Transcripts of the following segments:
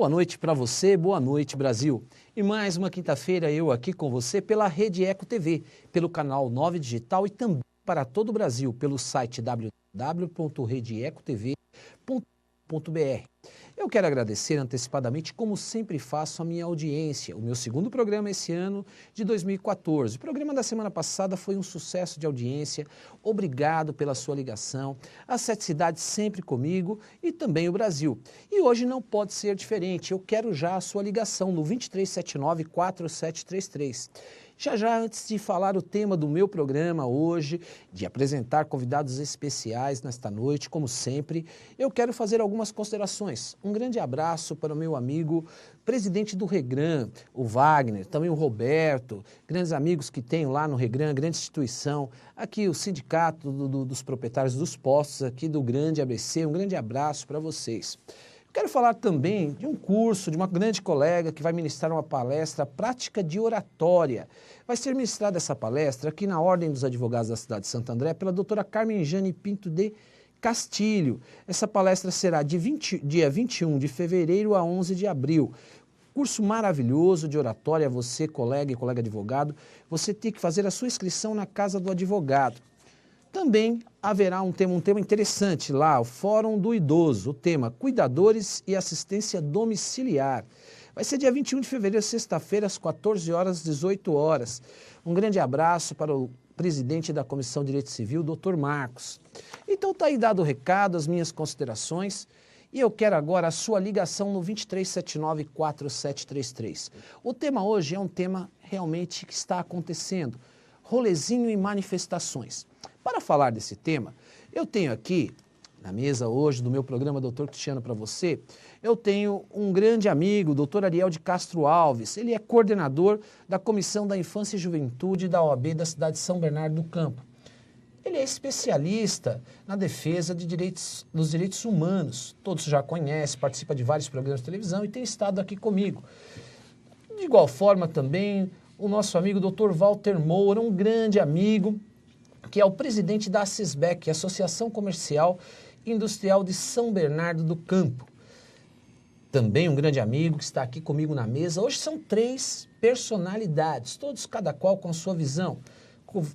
Boa noite para você, boa noite Brasil. E mais uma quinta-feira eu aqui com você pela Rede Eco TV, pelo canal 9 Digital e também para todo o Brasil pelo site www.redeecotv.com.br. Eu quero agradecer antecipadamente, como sempre faço, a minha audiência. O meu segundo programa esse ano de 2014. O programa da semana passada foi um sucesso de audiência. Obrigado pela sua ligação. As 7 cidades sempre comigo e também o Brasil. E hoje não pode ser diferente. Eu quero já a sua ligação no 2379-4733. Já, antes de falar o tema do meu programa hoje, de apresentar convidados especiais nesta noite, como sempre, eu quero fazer algumas considerações. Um grande abraço para o meu amigo, presidente do Regran, o Wagner, também o Roberto, grandes amigos que tenho lá no Regran, grande instituição, aqui o sindicato dos proprietários dos postos aqui do grande ABC, um grande abraço para vocês. Quero falar também de um curso de uma grande colega que vai ministrar uma palestra prática de oratória. Vai ser ministrada essa palestra aqui na Ordem dos Advogados da cidade de Santo André pela doutora Carmen Jane Pinto de Castilho. Essa palestra será de dia 21 de fevereiro a 11 de abril. Curso maravilhoso de oratória, você, colega e colega advogado, você tem que fazer a sua inscrição na Casa do Advogado. Também haverá um tema interessante lá, o Fórum do Idoso, o tema Cuidadores e Assistência Domiciliar. Vai ser dia 21 de fevereiro, sexta-feira, às 14 horas, 18 horas. Um grande abraço para o presidente da Comissão de Direito Civil, Dr. Marcos. Então está aí dado o recado, as minhas considerações, e eu quero agora a sua ligação no 2379-4733. O tema hoje é um tema realmente que está acontecendo, rolezinho e manifestações. Para falar desse tema, eu tenho aqui, na mesa hoje do meu programa Doutor Cristiano para você, eu tenho um grande amigo, o doutor Ariel de Castro Alves. Ele é coordenador da Comissão da Infância e Juventude da OAB da cidade de São Bernardo do Campo. Ele é especialista na defesa dos direitos humanos. Todos já conhecem, participa de vários programas de televisão e tem estado aqui comigo. De igual forma também, o nosso amigo Dr. Walter Moura, um grande amigo, que é o presidente da ACESBEC, Associação Comercial e Industrial de São Bernardo do Campo. Também um grande amigo que está aqui comigo na mesa. Hoje são 3 personalidades, todos cada qual com a sua visão.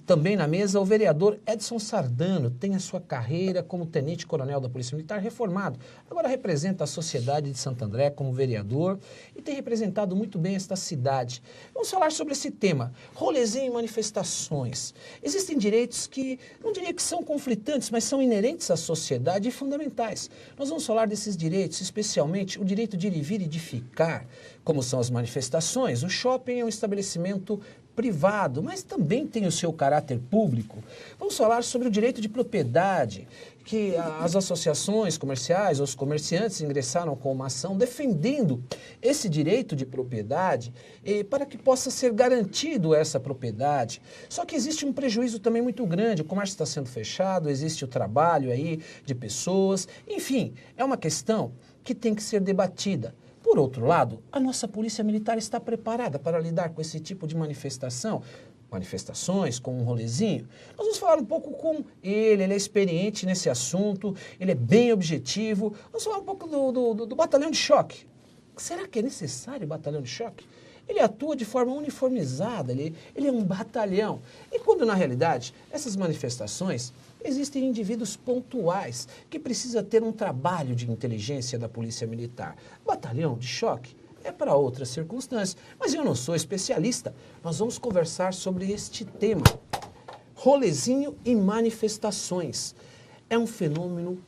Também na mesa o vereador Edson Sardano, tem a sua carreira como tenente-coronel da Polícia Militar reformado. Agora representa a sociedade de Santo André como vereador e tem representado muito bem esta cidade. Vamos falar sobre esse tema, rolezinho e manifestações. Existem direitos que, não diria que são conflitantes, mas são inerentes à sociedade e fundamentais. Nós vamos falar desses direitos, especialmente o direito de ir e vir e de ficar, como são as manifestações. O shopping é um estabelecimento privado, mas também tem o seu caráter público. Vamos falar sobre o direito de propriedade, que as associações comerciais, os comerciantes ingressaram com uma ação defendendo esse direito de propriedade para que possa ser garantido essa propriedade. Só que existe um prejuízo também muito grande, o comércio está sendo fechado, existe o trabalho aí de pessoas, enfim, é uma questão que tem que ser debatida. Por outro lado, a nossa Polícia Militar está preparada para lidar com esse tipo de manifestações, com um rolezinho. Nós vamos falar um pouco com ele é experiente nesse assunto, ele é bem objetivo. Vamos falar um pouco do batalhão de choque. Será que é necessário o batalhão de choque? Ele atua de forma uniformizada, ele é um batalhão. E quando, na realidade, essas manifestações, existem indivíduos pontuais que precisam ter um trabalho de inteligência da Polícia Militar. Batalhão de choque é para outras circunstâncias, mas eu não sou especialista. Nós vamos conversar sobre este tema, rolezinho e manifestações. É um fenômeno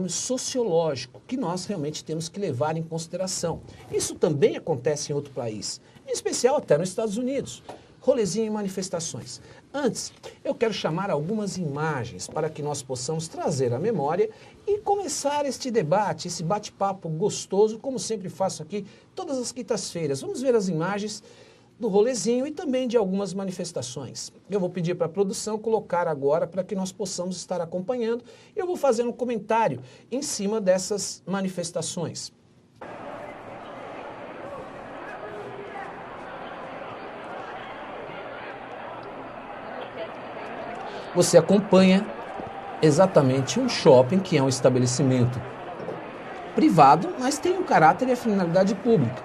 sociológico que nós realmente temos que levar em consideração. Isso também acontece em outro país, em especial até nos Estados Unidos. Rolezinho e manifestações. Antes, eu quero chamar algumas imagens para que nós possamos trazer à memória e começar este debate, esse bate-papo gostoso, como sempre faço aqui todas as quintas-feiras. Vamos ver as imagens do rolezinho e também de algumas manifestações. Eu vou pedir para a produção colocar agora para que nós possamos estar acompanhando. Eu vou fazer um comentário em cima dessas manifestações. Você acompanha exatamente um shopping, que é um estabelecimento privado, mas tem o caráter e a finalidade pública.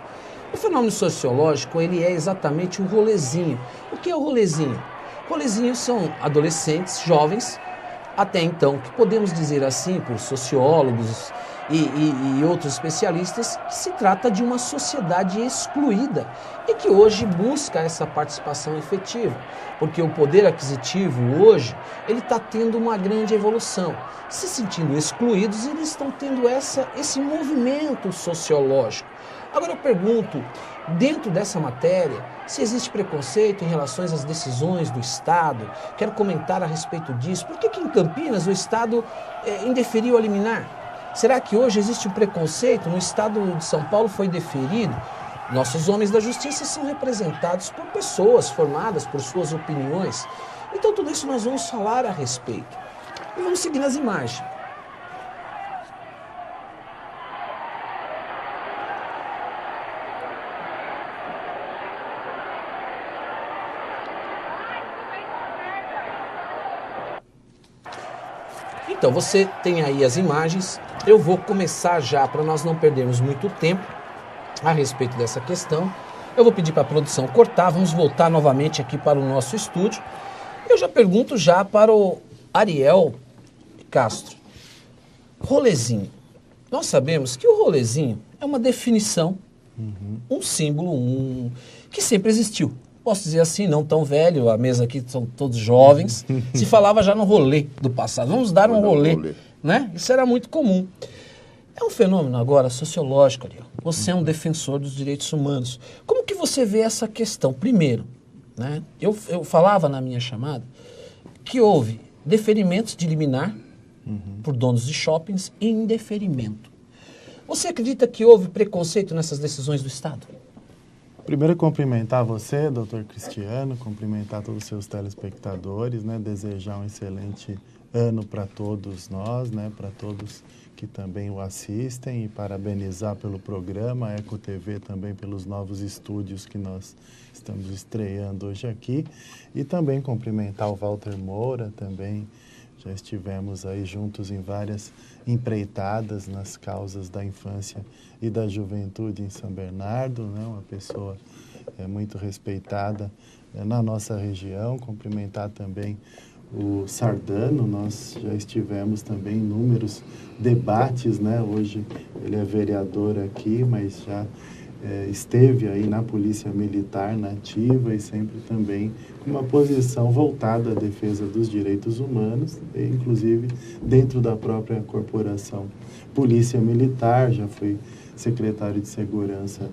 O fenômeno sociológico, ele é exatamente o rolezinho. O que é o rolezinho? Rolezinhos são adolescentes, jovens, até então, que podemos dizer assim, por sociólogos e outros especialistas, que se trata de uma sociedade excluída e que hoje busca essa participação efetiva, porque o poder aquisitivo hoje, ele está tendo uma grande evolução. Se sentindo excluídos, eles estão tendo esse movimento sociológico. Agora eu pergunto, dentro dessa matéria, se existe preconceito em relação às decisões do Estado, quero comentar a respeito disso. Por que em Campinas o Estado indeferiu a liminar? Será que hoje existe um preconceito? No Estado de São Paulo foi deferido. Nossos homens da justiça são representados por pessoas formadas por suas opiniões. Então tudo isso nós vamos falar a respeito. E vamos seguir nas imagens. Então, você tem aí as imagens. Eu vou começar já, para nós não perdermos muito tempo a respeito dessa questão. Eu vou pedir para a produção cortar, vamos voltar novamente aqui para o nosso estúdio. Eu já pergunto já para o Ariel Castro. Rolezinho. Nós sabemos que o rolezinho é uma definição, um símbolo, que sempre existiu. Posso dizer assim, não tão velho, a mesa aqui são todos jovens, se falava já no rolê do passado. Vamos dar um rolê, né? Isso era muito comum. É um fenômeno agora sociológico, Ariel. Você é um defensor dos direitos humanos. Como que você vê essa questão? Primeiro, né? Eu falava na minha chamada que houve deferimentos de liminar por donos de shoppings e indeferimento. Você acredita que houve preconceito nessas decisões do Estado? Primeiro, cumprimentar você, doutor Cristiano, cumprimentar todos os seus telespectadores, né? Desejar um excelente ano para todos nós, né? Para todos que também o assistem e parabenizar pelo programa, a Eco TV também pelos novos estúdios que nós estamos estreando hoje aqui e também cumprimentar o Walter Moura, também já estivemos aí juntos em várias empreitadas nas causas da infância e da juventude em São Bernardo, né? Uma pessoa muito respeitada na nossa região. Cumprimentar também o Sardano, nós já estivemos também em inúmeros debates, né? Hoje ele é vereador aqui, mas já esteve aí na Polícia Militar, na ativa e sempre também com uma posição voltada à defesa dos direitos humanos, e, inclusive dentro da própria corporação Polícia Militar, já foi secretário de Segurança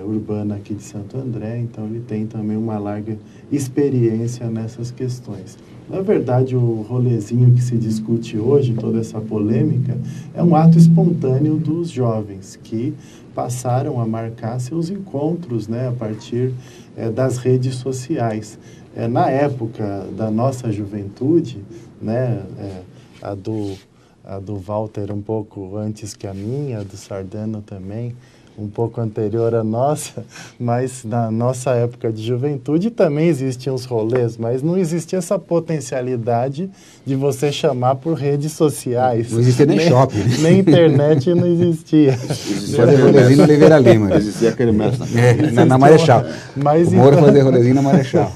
Urbana aqui de Santo André, então ele tem também uma larga experiência nessas questões. Na verdade, o rolezinho que se discute hoje, toda essa polêmica, é um ato espontâneo dos jovens que passaram a marcar seus encontros, né, a partir das redes sociais. Na época da nossa juventude, né, a do Walter um pouco antes que a minha, a do Sardano também, um pouco anterior à nossa, mas na nossa época de juventude também existiam os rolês, mas não existia essa potencialidade de você chamar por redes sociais. Não existia nem shopping. Nem internet não existia. Fazer rolezinho na Oliveira Lima. Existia aquele mestre na Marechal. Mas o Moura fazia rolezinho na Marechal.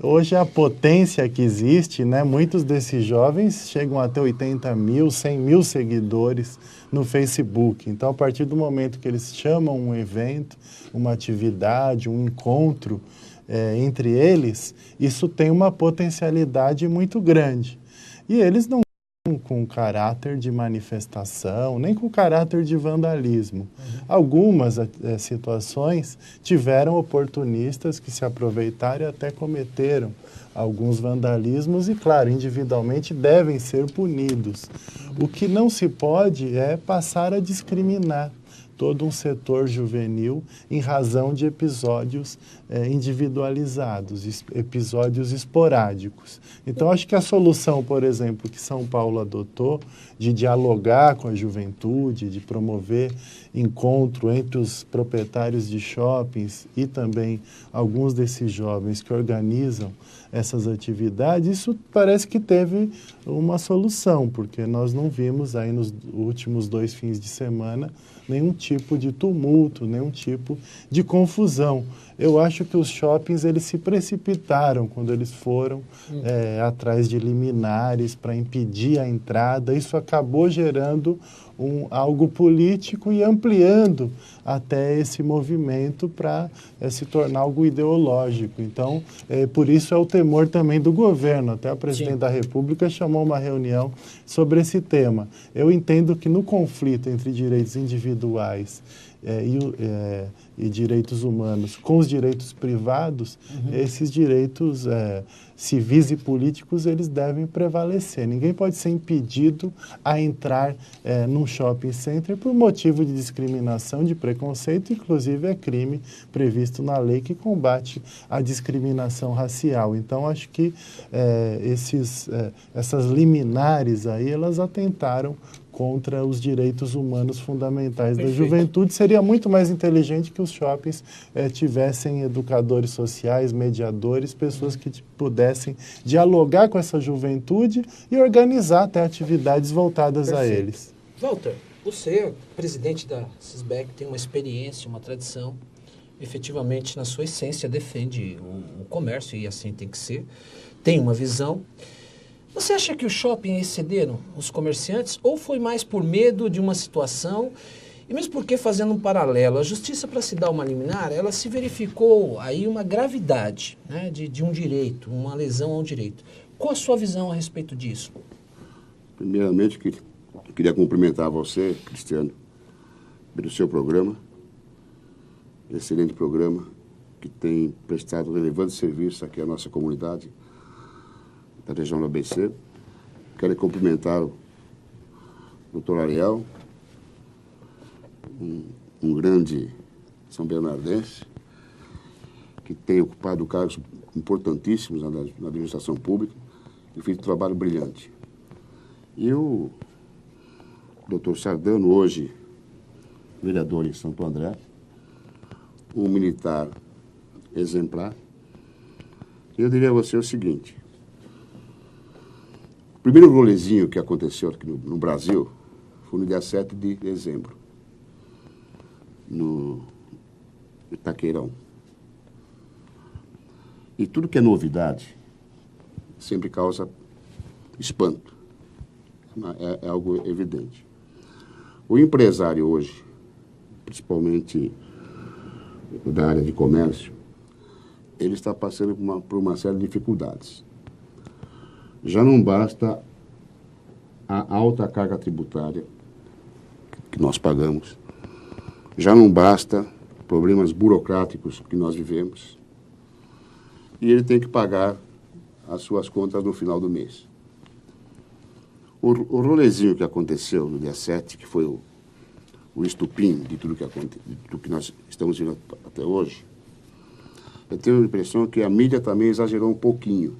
Hoje a potência que existe, né? Muitos desses jovens chegam a ter 80 mil, 100 mil seguidores no Facebook. Então, a partir do momento que eles chamam um evento, uma atividade, um encontro entre eles, isso tem uma potencialidade muito grande. E eles não com caráter de manifestação, nem com caráter de vandalismo. Algumas situações tiveram oportunistas que se aproveitaram e até cometeram alguns vandalismos e, claro, individualmente devem ser punidos. O que não se pode é passar a discriminar todo um setor juvenil em razão de episódios individualizados, episódios esporádicos. Então, acho que a solução, por exemplo, que São Paulo adotou, de dialogar com a juventude, de promover encontro entre os proprietários de shoppings e também alguns desses jovens que organizam essas atividades, isso parece que teve uma solução, porque nós não vimos aí nos últimos 2 fins de semana nenhum tipo de tumulto, nenhum tipo de confusão. Eu acho que os shoppings eles se precipitaram quando eles foram atrás de liminares para impedir a entrada. Isso acabou gerando algo político e ampliando até esse movimento para se tornar algo ideológico. Então, por isso é o temor também do governo. Até o presidente da República chamou uma reunião sobre esse tema. Eu entendo que no conflito entre direitos individuais e direitos humanos com os direitos privados, esses direitos civis e políticos, eles devem prevalecer. Ninguém pode ser impedido a entrar num shopping center por motivo de discriminação, de preconceito, inclusive é crime previsto na lei que combate a discriminação racial. Então, acho que essas liminares aí, elas atentaram contra os direitos humanos fundamentais da juventude. Seria muito mais inteligente que os shoppings tivessem educadores sociais, mediadores, pessoas que pudessem dialogar com essa juventude e organizar até atividades voltadas a eles. Walter, você, presidente da Sisbeg, tem uma experiência, uma tradição, efetivamente, na sua essência, defende o comércio, e assim tem que ser, tem uma visão. Você acha que os shoppings excederam os comerciantes ou foi mais por medo de uma situação? E mesmo porque, fazendo um paralelo, a justiça, para se dar uma liminar, ela se verificou aí uma gravidade, né, de um direito, uma lesão a um direito. Qual a sua visão a respeito disso? Primeiramente, eu queria cumprimentar você, Cristiano, pelo seu programa, excelente programa, que tem prestado relevante serviço aqui à nossa comunidade da região do ABC. Quero cumprimentar o doutor Ariel, um grande são bernardense, que tem ocupado cargos importantíssimos na administração pública e feito um trabalho brilhante. E o doutor Sardano, hoje vereador em Santo André, um militar exemplar. Eu diria a você o seguinte: o primeiro rolezinho que aconteceu aqui no Brasil foi no dia 7 de dezembro, no Itaqueirão. E tudo que é novidade sempre causa espanto. É algo evidente. O empresário hoje, principalmente da área de comércio, ele está passando por uma série de dificuldades. Já não basta a alta carga tributária que nós pagamos, já não basta problemas burocráticos que nós vivemos, e ele tem que pagar as suas contas no final do mês. O rolezinho que aconteceu no dia 7, que foi o estupim de tudo que nós estamos vendo até hoje, eu tenho a impressão que a mídia também exagerou um pouquinho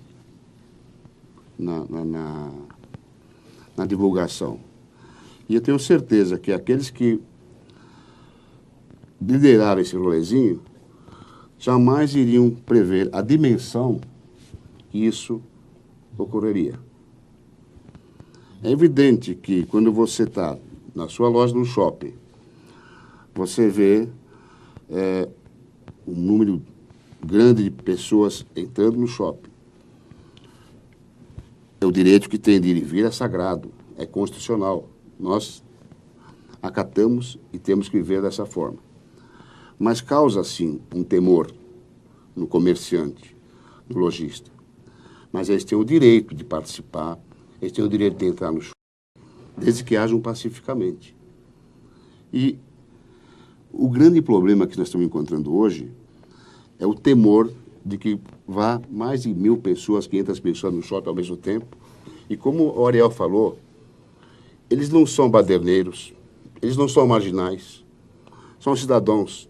na divulgação. E eu tenho certeza que aqueles que lideraram esse rolezinho jamais iriam prever a dimensão que isso ocorreria. É evidente que quando você está na sua loja no shopping, você vê um número grande de pessoas entrando no shopping. O direito que tem de ir e vir é sagrado, é constitucional. Nós acatamos e temos que viver dessa forma. Mas causa, sim, um temor no comerciante, no lojista. Mas eles têm o direito de participar, eles têm o direito de entrar no shopping, desde que ajam pacificamente. E o grande problema que nós estamos encontrando hoje é o temor de que vá mais de 1.000 pessoas, 500 pessoas no shopping ao mesmo tempo. E como o Ariel falou, eles não são baderneiros, eles não são marginais. são cidadãos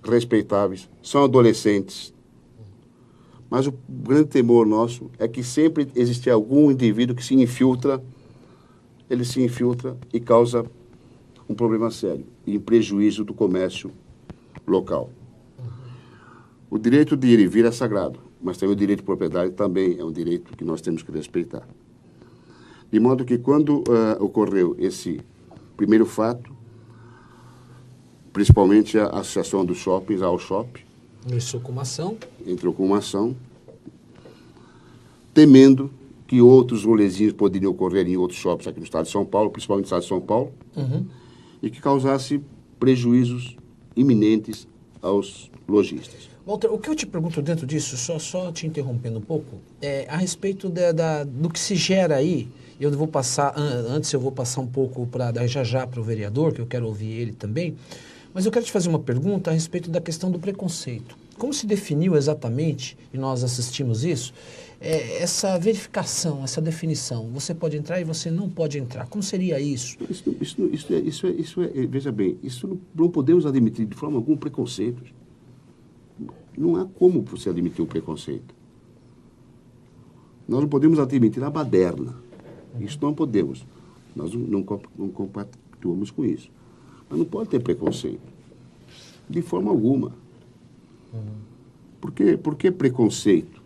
respeitáveis, são adolescentes. Mas o grande temor nosso é que sempre existe algum indivíduo que se infiltra, ele se infiltra e causa um problema sério, em prejuízo do comércio local. O direito de ir e vir é sagrado, mas também o direito de propriedade também é um direito que nós temos que respeitar. De modo que quando ocorreu esse primeiro fato, principalmente a Associação dos Shoppings, a Alshop, entrou com uma ação, temendo que outros rolezinhos poderiam ocorrer em outros shoppings aqui no estado de São Paulo, principalmente no estado de São Paulo, e que causasse prejuízos iminentes aos lojistas. Walter, o que eu te pergunto dentro disso, só te interrompendo um pouco, é a respeito do que se gera aí. Eu vou passar, antes eu vou passar um pouco já para o vereador, que eu quero ouvir ele também, mas eu quero te fazer uma pergunta a respeito da questão do preconceito. Como se definiu exatamente, e nós assistimos isso, essa verificação, essa definição? Você pode entrar e você não pode entrar. Como seria isso? Veja bem, isso não podemos admitir de forma alguma preconceito. Não há como você admitir o preconceito. Nós não podemos admitir a baderna. Isso não podemos. Nós não compactuamos com isso. Mas não pode ter preconceito. De forma alguma. Por que preconceito?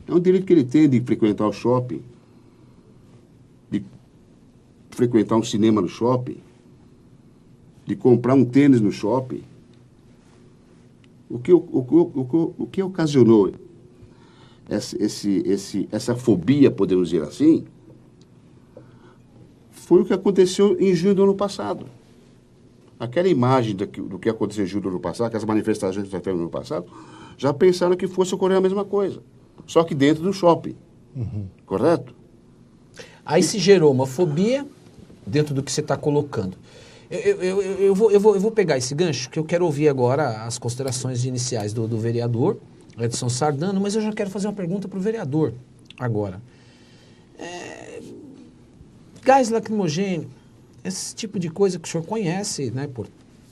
É um direito que ele tem de frequentar o shopping, de frequentar um cinema no shopping, de comprar um tênis no shopping. O que ocasionou essa fobia, podemos dizer assim, foi o que aconteceu em junho do ano passado. Aquela imagem do que aconteceu em junho do ano passado, aquelas manifestações que tiveram no ano passado, já pensaram que fosse ocorrer a mesma coisa, só que dentro do shopping. Correto? Aí se gerou uma fobia dentro do que você está colocando. Eu vou pegar esse gancho, que eu quero ouvir agora as considerações iniciais do vereador Edson Sardano, mas eu já quero fazer uma pergunta para o vereador agora. Gás lacrimogêneo, esse tipo de coisa que o senhor conhece, né, por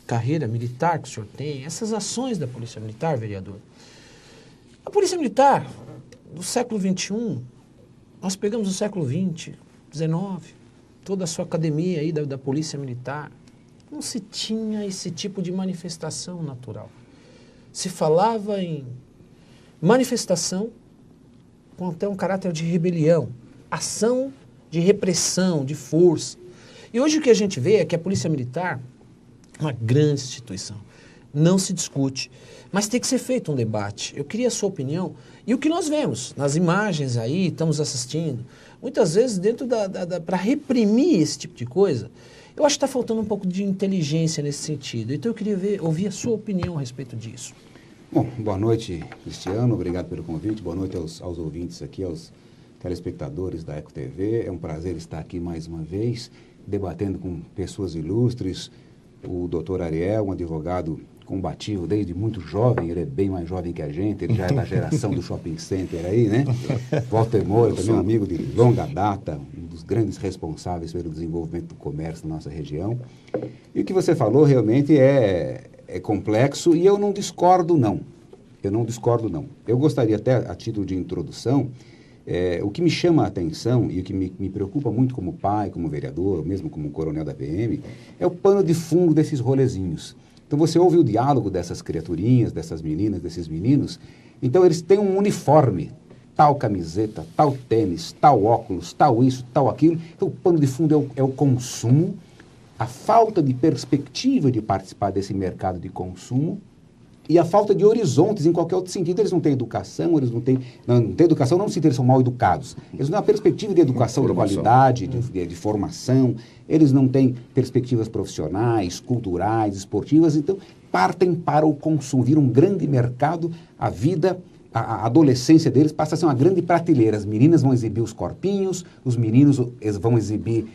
carreira militar que o senhor tem, essas ações da Polícia Militar, vereador. A Polícia Militar do século XXI, nós pegamos o século XX, XIX, toda a sua academia aí da Polícia Militar, não se tinha esse tipo de manifestação natural. Se falava em manifestação com até um caráter de rebelião, ação de repressão, de força. E hoje o que a gente vê é que a Polícia Militar é uma grande instituição. Não se discute, mas tem que ser feito um debate. Eu queria a sua opinião. E o que nós vemos nas imagens aí, estamos assistindo, muitas vezes dentro para reprimir esse tipo de coisa, eu acho que está faltando um pouco de inteligência nesse sentido. Então eu queria ouvir a sua opinião a respeito disso. Bom, boa noite, Cristiano. Obrigado pelo convite. Boa noite aos ouvintes aqui, aos telespectadores da Eco TV. É um prazer estar aqui mais uma vez, debatendo com pessoas ilustres. O doutor Ariel, um advogado combativo desde muito jovem, ele é bem mais jovem que a gente, ele já é da geração do shopping center aí, né? Walter Moura, também um amigo de longa data, um dos grandes responsáveis pelo desenvolvimento do comércio na nossa região. E o que você falou realmente é complexo e eu não discordo, não. Eu gostaria até, a título de introdução, o que me chama a atenção e o que me preocupa muito como pai, como vereador, mesmo como coronel da PM, é o pano de fundo desses rolezinhos. Então você ouve o diálogo dessas criaturinhas, dessas meninas, desses meninos, então eles têm um uniforme, tal camiseta, tal tênis, tal óculos, tal isso, tal aquilo. Então o pano de fundo é o consumo, a falta de perspectiva de participar desse mercado de consumo e a falta de horizontes em qualquer outro sentido. Eles não têm educação, eles não têm educação, não no sentido eles são mal educados. Eles não têm uma perspectiva de educação de qualidade, de formação, eles não têm perspectivas profissionais, culturais, esportivas, então partem para o consumo, vira um grande mercado, a vida, a adolescência deles passa a ser uma grande prateleira. As meninas vão exibir os corpinhos, os meninos vão exibir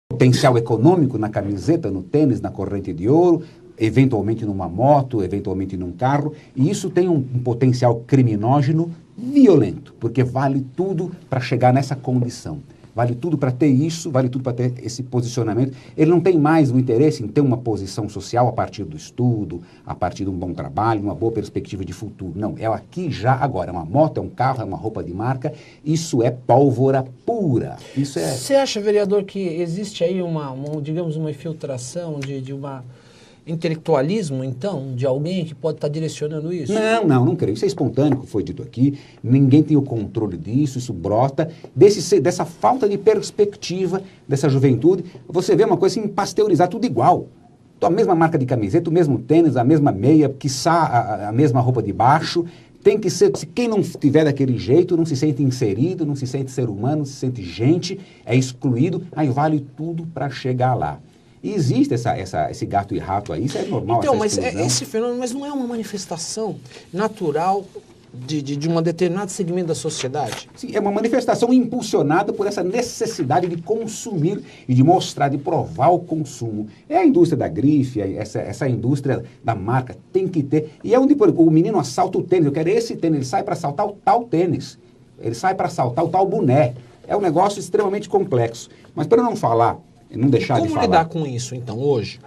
potencial econômico na camiseta, no tênis, na corrente de ouro, eventualmente numa moto, eventualmente num carro, e isso tem um potencial criminógeno violento, porque vale tudo para chegar nessa condição. vale tudo para ter isso, vale tudo para ter esse posicionamento. Ele não tem mais o interesse em ter uma posição social a partir do estudo, a partir de um bom trabalho, uma boa perspectiva de futuro. Não, é aqui já agora. É uma moto, é um carro, é uma roupa de marca. Isso é pólvora pura. Isso é... Você acha, vereador, que existe aí digamos, uma infiltração de uma intelectualismo, então, de alguém que pode estar direcionando isso? Não creio. Isso é espontâneo, que foi dito aqui. Ninguém tem o controle disso, isso brota dessa falta de perspectiva dessa juventude. Você vê uma coisa assim, pasteurizar tudo igual. A mesma marca de camiseta, o mesmo tênis, a mesma meia, quiçá a mesma roupa de baixo. Tem que ser, quem não tiver daquele jeito, não se sente inserido, não se sente ser humano, não se sente gente, é excluído, aí vale tudo para chegar lá. E existe esse gato e rato aí, isso é normal. Então, mas esse fenômeno, mas não é uma manifestação natural de um determinado segmento da sociedade? Sim, é uma manifestação impulsionada por essa necessidade de consumir e de mostrar, de provar o consumo. É a indústria da grife, essa indústria da marca, tem que ter. E é onde o menino assalta o tênis, eu quero esse tênis, ele sai para assaltar o tal tênis, ele sai para assaltar o tal boné. É um negócio extremamente complexo. Mas para não falar, não deixar de falar... Como lidar com isso, então, hoje?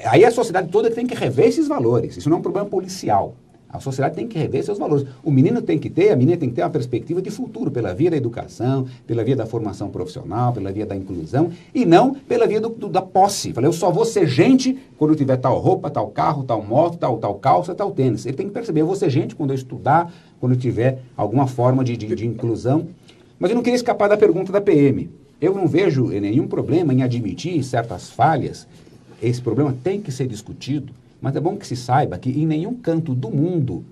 Aí a sociedade toda tem que rever esses valores. Isso não é um problema policial. A sociedade tem que rever seus valores. O menino tem que ter, a menina tem que ter uma perspectiva de futuro, pela via da educação, pela via da formação profissional, pela via da inclusão, e não pela via da posse. Falei, eu só vou ser gente quando eu tiver tal roupa, tal carro, tal moto, tal calça, tal tênis. Ele tem que perceber, eu vou ser gente quando eu estudar, quando eu tiver alguma forma de inclusão. Mas eu não queria escapar da pergunta da PM. Eu não vejo nenhum problema em admitir certas falhas. Esse problema tem que ser discutido. Mas é bom que se saiba que em nenhum canto do mundo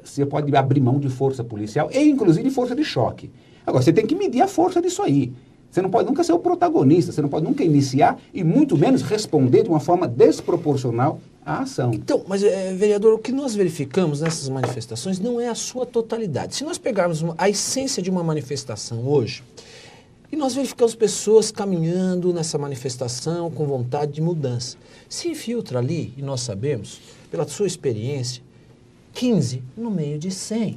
você pode abrir mão de força policial e, inclusive, força de choque. Agora, você tem que medir a força disso aí. Você não pode nunca ser o protagonista, você não pode nunca iniciar e muito menos responder de uma forma desproporcional à ação. Então, mas, vereador, o que nós verificamos nessas manifestações não é a sua totalidade. Se nós pegarmos a essência de uma manifestação hoje, e nós verificamos pessoas caminhando nessa manifestação com vontade de mudança. Se infiltra ali, e nós sabemos, pela sua experiência, 15 no meio de 100.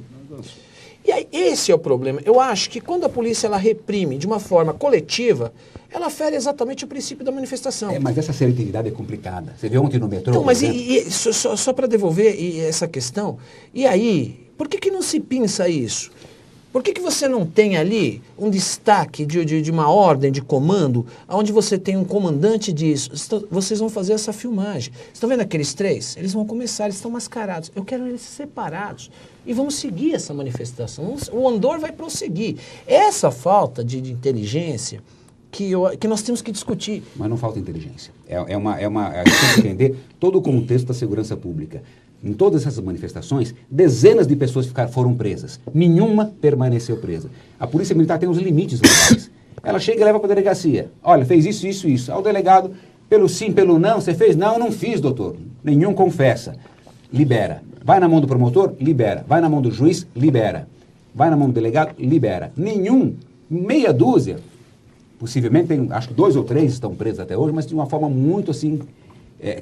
E aí, esse é o problema. Eu acho que quando a polícia ela reprime de uma forma coletiva, ela fere exatamente o princípio da manifestação. Mas essa seletividade é complicada. Você viu ontem no metrô? Então, mas só para devolver essa questão, e aí, por que não se pinça isso? Por que você não tem ali um destaque de uma ordem de comando, onde você tem um comandante disso? Vocês vão fazer essa filmagem. Estão vendo aqueles três? Eles vão começar, eles estão mascarados. Eu quero eles separados. E vamos seguir essa manifestação. O andor vai prosseguir. Essa falta de inteligência que nós temos que discutir. Mas não falta inteligência. A gente tem que entender todo o contexto da segurança pública. Em todas essas manifestações, dezenas de pessoas foram presas. Nenhuma permaneceu presa. A Polícia Militar tem os limites legais. Ela chega e leva para a delegacia. Olha, fez isso, isso, isso. Ao delegado, pelo sim, pelo não, você fez? Não, eu não fiz, doutor. Nenhum confessa. Libera. Vai na mão do promotor? Libera. Vai na mão do juiz? Libera. Vai na mão do delegado? Libera. Nenhum, meia dúzia. Possivelmente, acho que 2 ou 3 estão presos até hoje, mas de uma forma muito assim...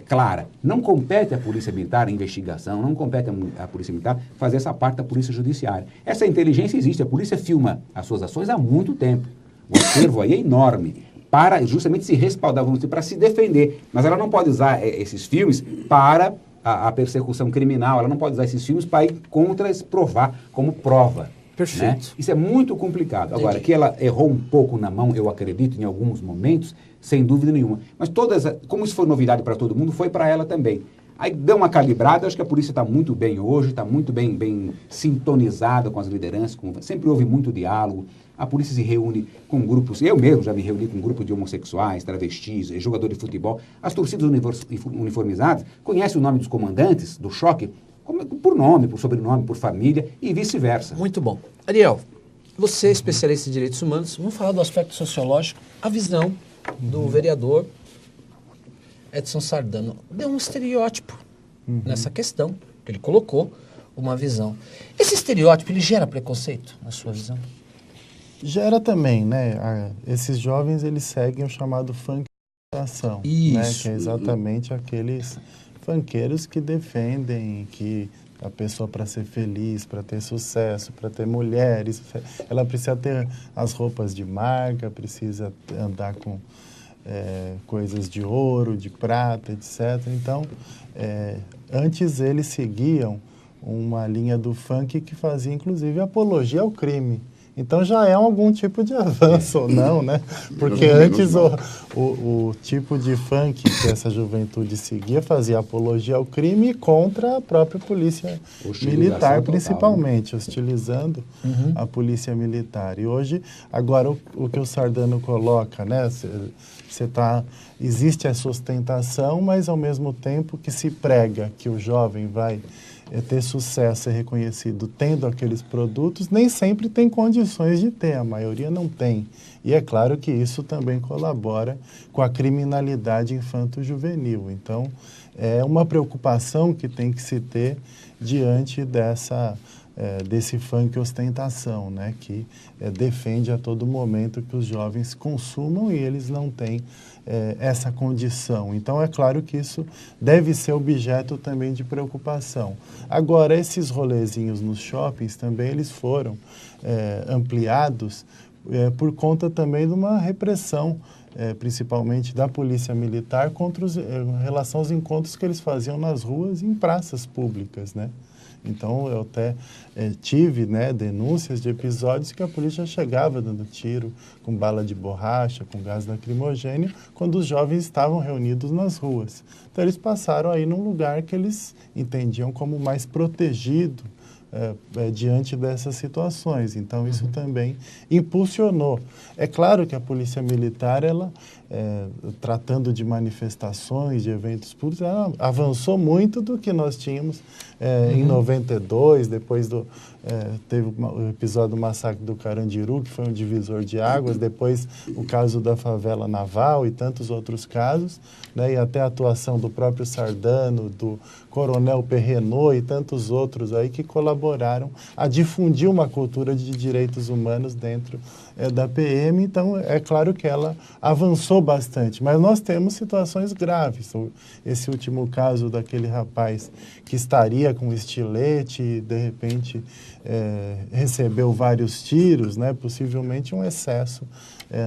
clara. Não compete à Polícia Militar a investigação, não compete à Polícia Militar fazer essa parte da Polícia Judiciária. Essa inteligência existe, a polícia filma as suas ações há muito tempo. O acervo aí é enorme, para justamente se respaldar, vamos dizer, para se defender. Mas ela não pode usar esses filmes para a persecução criminal, ela não pode usar esses filmes para ir contra, provar como prova. Perfeito. Né? Isso é muito complicado. Entendi. Agora, que ela errou um pouco na mão, eu acredito, em alguns momentos, sem dúvida nenhuma. Mas como isso foi novidade para todo mundo, foi para ela também. Aí deu uma calibrada, acho que a polícia está muito bem hoje, está muito bem sintonizada com as lideranças, sempre houve muito diálogo. A polícia se reúne com grupos, eu mesmo já me reuni com um grupo de homossexuais, travestis, jogador de futebol. As torcidas uniformizadas conhecem o nome dos comandantes do choque, por nome, por sobrenome, por família e vice-versa. Muito bom. Ariel, você é especialista em direitos humanos, vamos falar do aspecto sociológico, a visão do vereador Edson Sardano. Deu um estereótipo nessa questão, que ele colocou uma visão. Esse estereótipo, ele gera preconceito, na sua visão? Gera também, né? Esses jovens, eles seguem o chamado funkerização, né? Que é exatamente aqueles funkeiros que defendem, que A pessoa, para ser feliz, para ter sucesso, para ter mulheres, ela precisa ter as roupas de marca, precisa andar com coisas de ouro, de prata, etc. Então, antes eles seguiam uma linha do funk que fazia, inclusive, apologia ao crime. Então já é algum tipo de avanço, ou não, né? Porque antes o tipo de funk que essa juventude seguia fazia apologia ao crime contra a própria polícia militar, principalmente, total, né? Hostilizando a polícia militar. E hoje, agora, o que o Sardano coloca, né? Existe essa ostentação, mas ao mesmo tempo que se prega que o jovem vai ter sucesso e reconhecido tendo aqueles produtos, nem sempre tem condições de ter, a maioria não tem. E é claro que isso também colabora com a criminalidade infanto-juvenil. Então, é uma preocupação que tem que se ter diante desse funk ostentação, né? Que defende a todo momento que os jovens consumam e eles não têm essa condição. Então, é claro que isso deve ser objeto também de preocupação. Agora, esses rolezinhos nos shoppings também eles foram ampliados por conta também de uma repressão, principalmente da polícia militar, em relação aos encontros que eles faziam nas ruas e em praças públicas, né? Então, eu até tive, né, denúncias de episódios que a polícia chegava dando tiro com bala de borracha, com gás lacrimogêneo, quando os jovens estavam reunidos nas ruas. Então, eles passaram aí num lugar que eles entendiam como mais protegido diante dessas situações. Então, isso também impulsionou. É claro que a polícia militar, ela, tratando de manifestações, de eventos públicos, ela avançou muito do que nós tínhamos em 92, depois teve o episódio do massacre do Carandiru, que foi um divisor de águas, depois o caso da favela naval e tantos outros casos, né, e até a atuação do próprio Sardano, do Coronel Perrenot e tantos outros aí que colaboraram a difundir uma cultura de direitos humanos dentro da PM. Então, é claro que ela avançou bastante, mas nós temos situações graves. Esse último caso daquele rapaz que estaria com estilete e, de repente, recebeu vários tiros, né? Possivelmente um excesso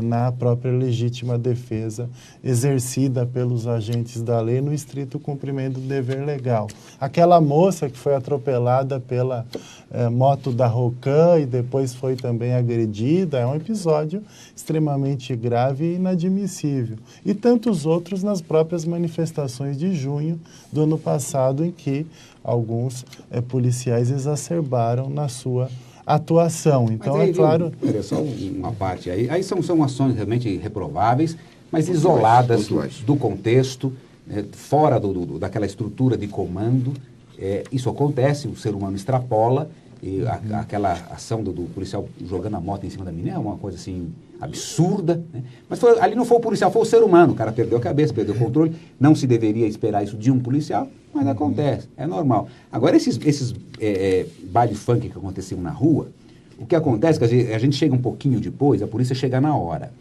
na própria legítima defesa exercida pelos agentes da lei no estrito cumprimento do dever legal. Aquela moça que foi atropelada pela moto da Rocan e depois foi também agredida, é um episódio extremamente grave e inadmissível. E tantos outros nas próprias manifestações de junho do ano passado, em que alguns policiais exacerbaram na sua atuação. Então, aí, é claro... Só uma parte aí. Aí são ações realmente reprováveis, mas isoladas do contexto, fora daquela estrutura de comando. Isso acontece, o ser humano extrapola, e aquela ação do policial jogando a moto em cima da menina é uma coisa assim absurda, né? Mas ali não foi o policial, foi o ser humano. O cara perdeu a cabeça, perdeu o controle. Não se deveria esperar isso de um policial, mas acontece, é normal. Agora, esses baile funk que aconteciam na rua, o que acontece é que a gente chega um pouquinho depois, a polícia chega na hora.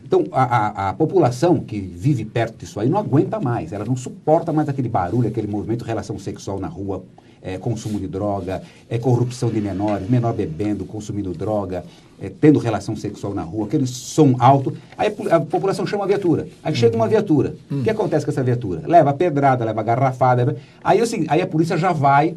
Então, a população que vive perto disso aí não aguenta mais, ela não suporta mais aquele barulho, aquele movimento, relação sexual na rua, consumo de droga, corrupção de menores, menor bebendo, consumindo droga, tendo relação sexual na rua, aquele som alto. Aí a população chama a viatura. Aí chega uma viatura. O que acontece com essa viatura? Leva pedrada, leva garrafada. Aí a polícia já vai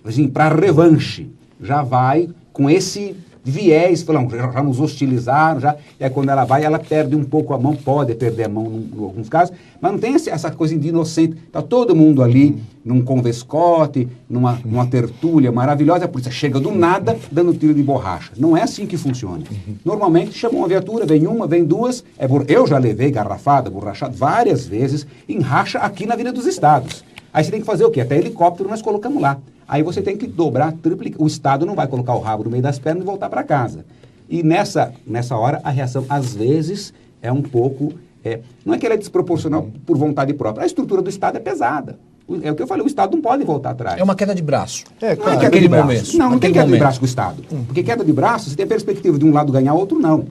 assim, para revanche, já vai com esse viés, já nos hostilizaram, e aí quando ela vai, ela perde um pouco a mão, pode perder a mão em alguns casos, mas não tem essa coisa de inocente. Está todo mundo ali num convescote, numa tertúlia maravilhosa, a polícia chega do nada dando tiro de borracha. Não é assim que funciona. Normalmente chamam uma viatura, vem uma, vem duas, eu já levei garrafada, borrachada várias vezes, em racha aqui na Avenida dos Estados. Aí você tem que fazer o quê? Até helicóptero nós colocamos lá. Aí você tem que dobrar, triplicar. O Estado não vai colocar o rabo no meio das pernas e voltar para casa. E nessa hora, a reação, às vezes, é um pouco... não é que ela é desproporcional por vontade própria. A estrutura do Estado é pesada. É o que eu falei, o Estado não pode voltar atrás. É uma queda de braço. Claro. Não é queda de braço. Não tem queda de braço com o Estado. Porque queda de braço, você tem a perspectiva de um lado ganhar, outro não.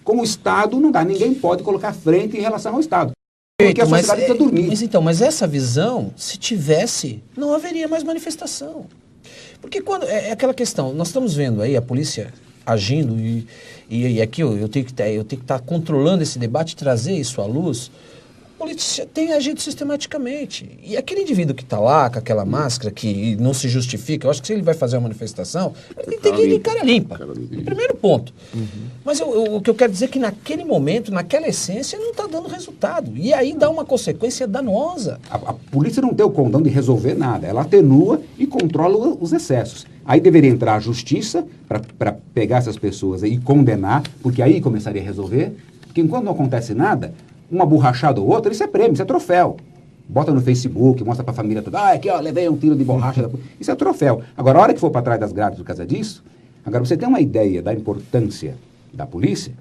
Com o Estado, não dá. Ninguém pode colocar frente em relação ao Estado. Porque a sociedade precisa dormir. Mas essa visão, se tivesse, não haveria mais manifestação. Porque quando é aquela questão, nós estamos vendo aí a polícia agindo e aqui eu tenho que estar controlando esse debate e trazer isso à luz. A polícia tem agido sistematicamente. E aquele indivíduo que está lá com aquela máscara que não se justifica, eu acho que se ele vai fazer uma manifestação, ele tem que ir de cara limpa. Primeiro ponto. Mas o que eu quero dizer é que naquele momento, naquela essência, não está dando resultado. E aí dá uma consequência danosa. A polícia não tem o condão de resolver nada. Ela atenua e controla os excessos. Aí deveria entrar a justiça para pegar essas pessoas e condenar, porque aí começaria a resolver. Porque enquanto não acontece nada, uma borrachada ou outra, isso é prêmio, isso é troféu. Bota no Facebook, mostra pra família toda, aqui ó, levei um tiro de borracha. Isso é troféu. Agora, a hora que for para trás das grades por causa disso, agora você tem uma ideia da importância da polícia,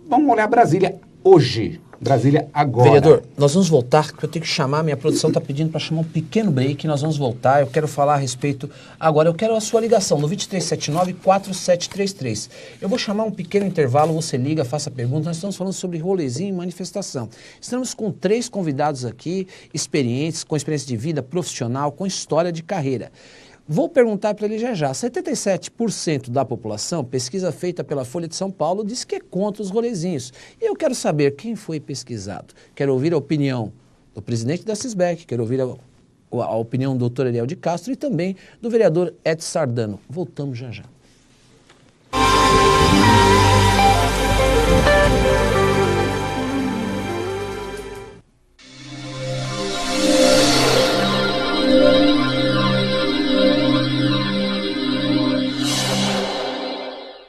vamos olhar Brasília hoje. Brasília agora. Vereador, nós vamos voltar, porque eu tenho que chamar, minha produção está pedindo para chamar um pequeno break, nós vamos voltar, eu quero falar a respeito, agora eu quero a sua ligação no 2379-4733. Eu vou chamar um pequeno intervalo, você liga, faça pergunta, nós estamos falando sobre rolezinho e manifestação. Estamos com 3 convidados aqui, experientes, com experiência de vida profissional, com história de carreira. Vou perguntar para ele já. 77% da população, pesquisa feita pela Folha de São Paulo, diz que é contra os rolezinhos. E eu quero saber quem foi pesquisado. Quero ouvir a opinião do presidente da Sisbec, quero ouvir a opinião do doutor Eliel de Castro e também do vereador Edson Sardano. Voltamos já.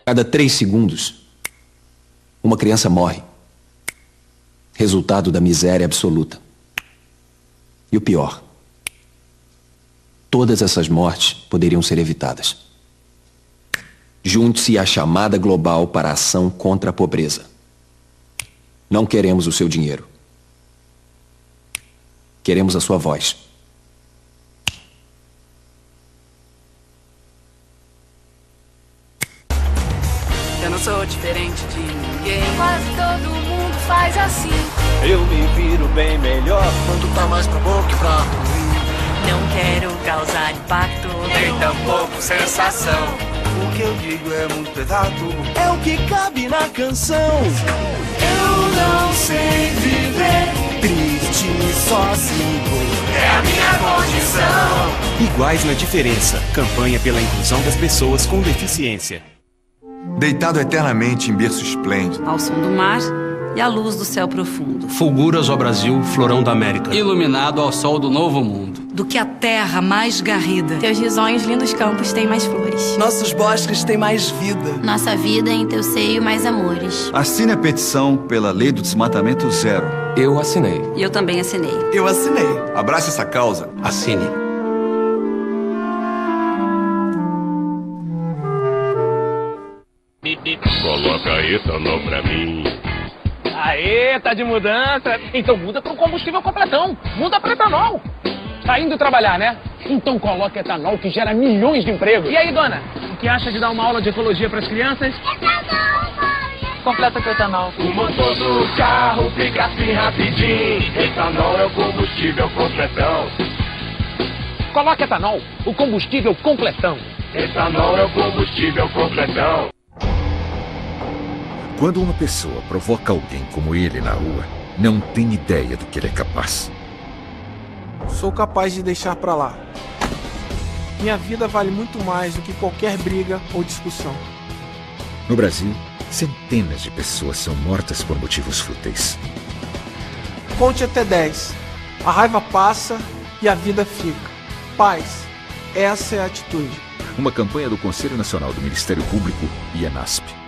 Cada 3 segundos, uma criança morre. Resultado da miséria absoluta. E o pior, todas essas mortes poderiam ser evitadas. Junte-se à chamada global para a ação contra a pobreza. Não queremos o seu dinheiro. Queremos a sua voz. Eu não sou diferente de ninguém. Quase todo mundo faz assim. Eu me viro bem melhor quando tá mais pra bom que pra ruim. Não quero causar impacto, nem tampouco sensação. O que eu digo é muito pesado, é o que cabe na canção. Eu não sei viver triste sozinho, é a minha condição. Iguais na diferença. Campanha pela inclusão das pessoas com deficiência. Deitado eternamente em berço esplêndido, Ao som do mar e à luz do céu profundo. Fulguras ao Brasil, florão da América. Iluminado ao sol do novo mundo. Do que a terra mais garrida. Teus risonhos lindos campos têm mais flores. Nossos bosques têm mais vida. Nossa vida em teu seio mais amores. assine a petição pela lei do desmatamento zero. Eu assinei. E eu também assinei. Eu assinei. Abrace essa causa. Assine. Coloca etanol pra mim. Aê, tá de mudança? Então muda para um combustível completão. Muda para etanol. Tá indo trabalhar, né? Então coloca etanol que gera milhões de empregos. E aí, dona? O que acha de dar uma aula de ecologia para as crianças? Etanol, pai! Completa com etanol. O motor do carro fica assim rapidinho. Etanol é o combustível completão. Coloca etanol, o combustível completão. Etanol é o combustível completão. Quando uma pessoa provoca alguém como ele na rua, não tem ideia do que ele é capaz. Sou capaz de deixar pra lá. Minha vida vale muito mais do que qualquer briga ou discussão. No Brasil, centenas de pessoas são mortas por motivos fúteis. Conte até 10. A raiva passa e a vida fica. Paz. Essa é a atitude. Uma campanha do Conselho Nacional do Ministério Público e ENASP.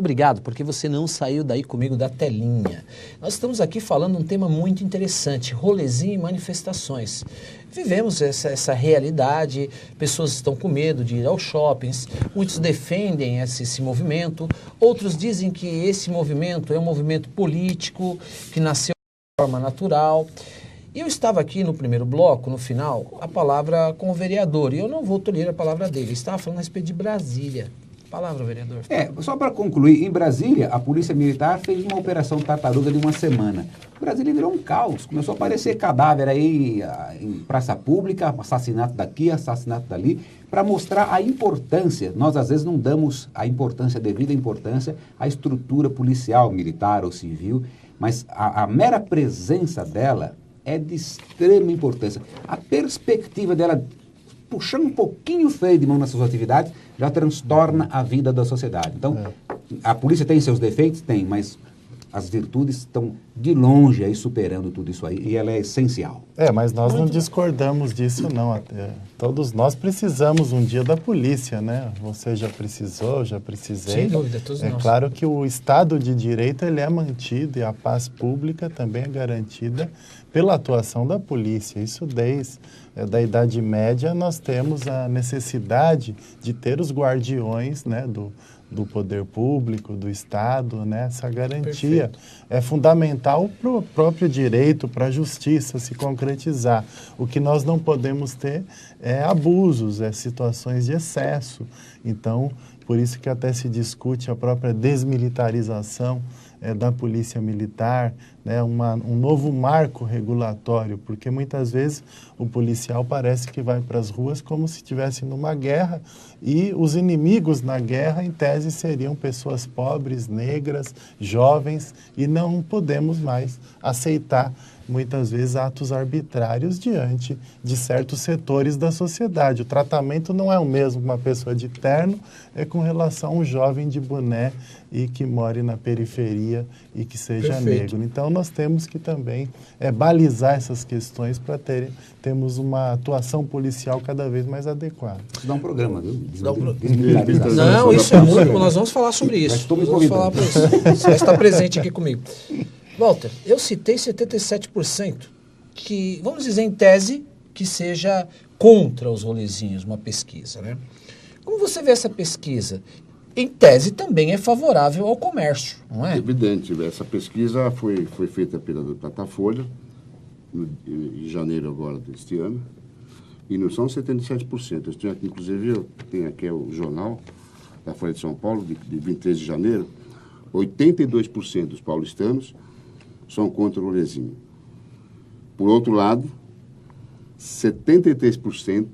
Obrigado, porque você não saiu daí comigo da telinha. Nós estamos aqui falando um tema muito interessante, rolezinho e manifestações. Vivemos essa realidade, pessoas estão com medo de ir aos shoppings, muitos defendem esse movimento, outros dizem que esse movimento é um movimento político, que nasceu de forma natural. E eu estava aqui no primeiro bloco, no final, a palavra com o vereador, e eu não vou tolir a palavra dele, ele estava falando a respeito de Brasília. Palavra, vereador. Só para concluir, em Brasília, a Polícia Militar fez uma operação tartaruga de uma semana. Brasília virou um caos, começou a aparecer cadáver aí em praça pública, assassinato daqui, assassinato dali, para mostrar a importância. Nós, às vezes, não damos a devida importância à estrutura policial, militar ou civil, mas a mera presença dela é de extrema importância. A perspectiva dela, puxando um pouquinho o freio de mão nas suas atividades, já transtorna a vida da sociedade. Então, a polícia tem seus defeitos? Tem, mas as virtudes estão de longe aí superando tudo isso aí, e ela é essencial. Mas nós não discordamos disso, não. Todos nós precisamos um dia da polícia, né? Você já precisou, já precisei. Sem dúvida, todos nós. É claro que o Estado de Direito ele é mantido e a paz pública também é garantida pela atuação da polícia. Isso desde da Idade Média nós temos a necessidade de ter os guardiões, né, do poder público, do Estado, né? Essa garantia é fundamental para o próprio direito, para a justiça se concretizar. O que nós não podemos ter é abusos, situações de excesso. Então, por isso que até se discute a própria desmilitarização da polícia militar, né, um novo marco regulatório, porque muitas vezes o policial parece que vai para as ruas como se estivesse numa guerra e os inimigos na guerra, em tese, seriam pessoas pobres, negras, jovens, e não podemos mais aceitar muitas vezes atos arbitrários diante de certos setores da sociedade. O tratamento não é o mesmo uma pessoa de terno com relação a um jovem de boné e que more na periferia e que seja negro. Então nós temos que também balizar essas questões para termos uma atuação policial cada vez mais adequada. Isso dá um programa, viu? Não, isso é muito. Nós vamos falar sobre isso. Nós vamos falar para isso. Você vai estar presente aqui comigo. Walter, eu citei 77% que, vamos dizer em tese, que seja contra os rolezinhos, uma pesquisa, né? Como você vê essa pesquisa? Em tese também é favorável ao comércio, não é? Evidente, essa pesquisa foi feita pela Datafolha, em janeiro agora deste ano, e não são 77%. Eu tenho aqui o jornal da Folha de São Paulo, de 23 de janeiro, 82% dos paulistanos são contra o rolezinho. Por outro lado, 73%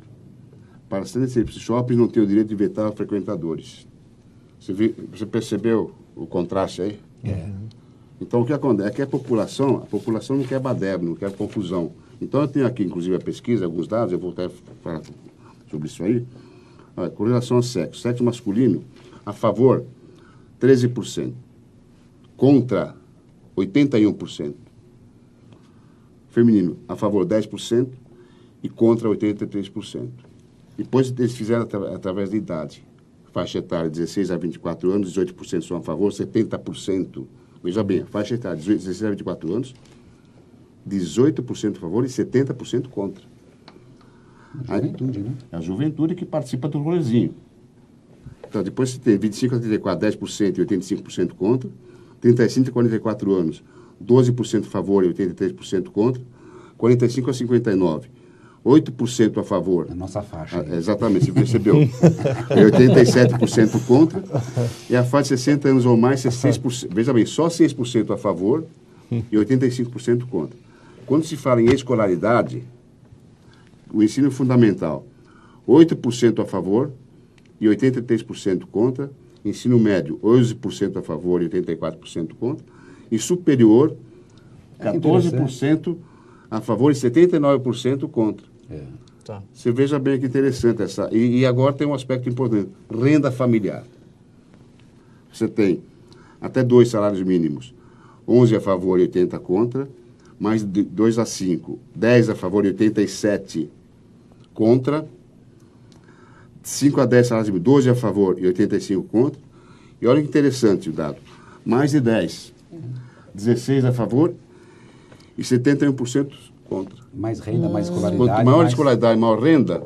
para 76% shoppings não têm o direito de vetar frequentadores. Você percebeu o contraste aí? Então, o que acontece é que a população não quer baderno, não quer confusão. Então, eu tenho aqui, inclusive, a pesquisa, alguns dados, eu vou até falar sobre isso aí. Com relação ao sexo masculino, a favor, 13%. Contra, 81%. Feminino, a favor, 10% e contra, 83%. Depois eles fizeram através de idade. Faixa etária, 16 a 24 anos, 18% são a favor, 70%. Veja bem, faixa etária, 16 a 24 anos, 18% a favor e 70% contra. A juventude, né? A juventude que participa do rolezinho. Então, depois você tem 25 a 34, 10% e 85% contra. 35 a 44 anos, 12% a favor e 83% contra. 45 a 59, 8% a favor. A nossa faixa. Exatamente, você percebeu. E 87% contra. E a faixa de 60 anos ou mais, 6%. Veja bem, só 6% a favor e 85% contra. Quando se fala em escolaridade, o ensino fundamental, 8% a favor e 83% contra. Ensino médio, 11% a favor e 84% contra. E superior, 14% a favor e 79% contra. Tá. Você veja bem que interessante essa. E agora tem um aspecto importante: renda familiar. Você tem até 2 salários mínimos, 11 a favor e 80 contra, mais de 2 a 5, 10 a favor e 87 contra, 5 a 10 salários mínimos, 12 a favor e 85 contra, E olha que interessante o dado. Mais de 10. 16 a favor e 71% contra. Mais renda, mais escolaridade. Quanto maior escolaridade, maior renda,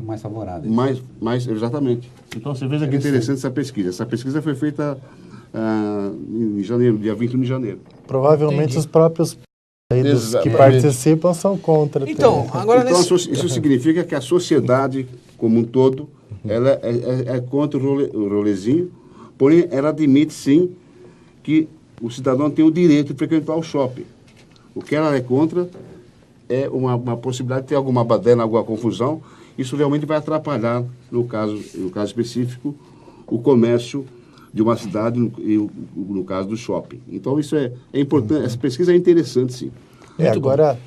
mais favorável. Mais, exatamente. Então você veja que interessante essa pesquisa. Essa pesquisa foi feita em janeiro, dia 21 de janeiro. Provavelmente os próprios que participam são contra. Então, agora isso significa que a sociedade como um todo ela é contra o rolezinho, porém ela admite sim que o cidadão tem o direito de frequentar o shopping. O que ela é contra é uma possibilidade de ter alguma baderna, alguma confusão. Isso realmente vai atrapalhar, no caso específico, o comércio de uma cidade, no caso do shopping. Então, isso é importante. Essa pesquisa é interessante, sim. Agora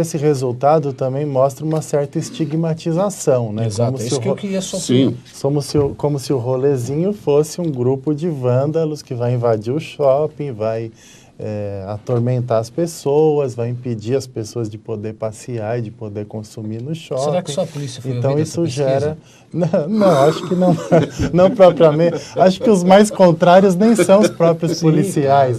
esse resultado também mostra uma certa estigmatização, né? Exato, como isso que eu queria sofrer. Como se o rolezinho fosse um grupo de vândalos que vai invadir o shopping, vai atormentar as pessoas, vai impedir as pessoas de poder passear e de poder consumir no shopping. Será que só a polícia foi Então isso gera... Não, acho que não, não propriamente. Acho que os mais contrários nem são os próprios policiais.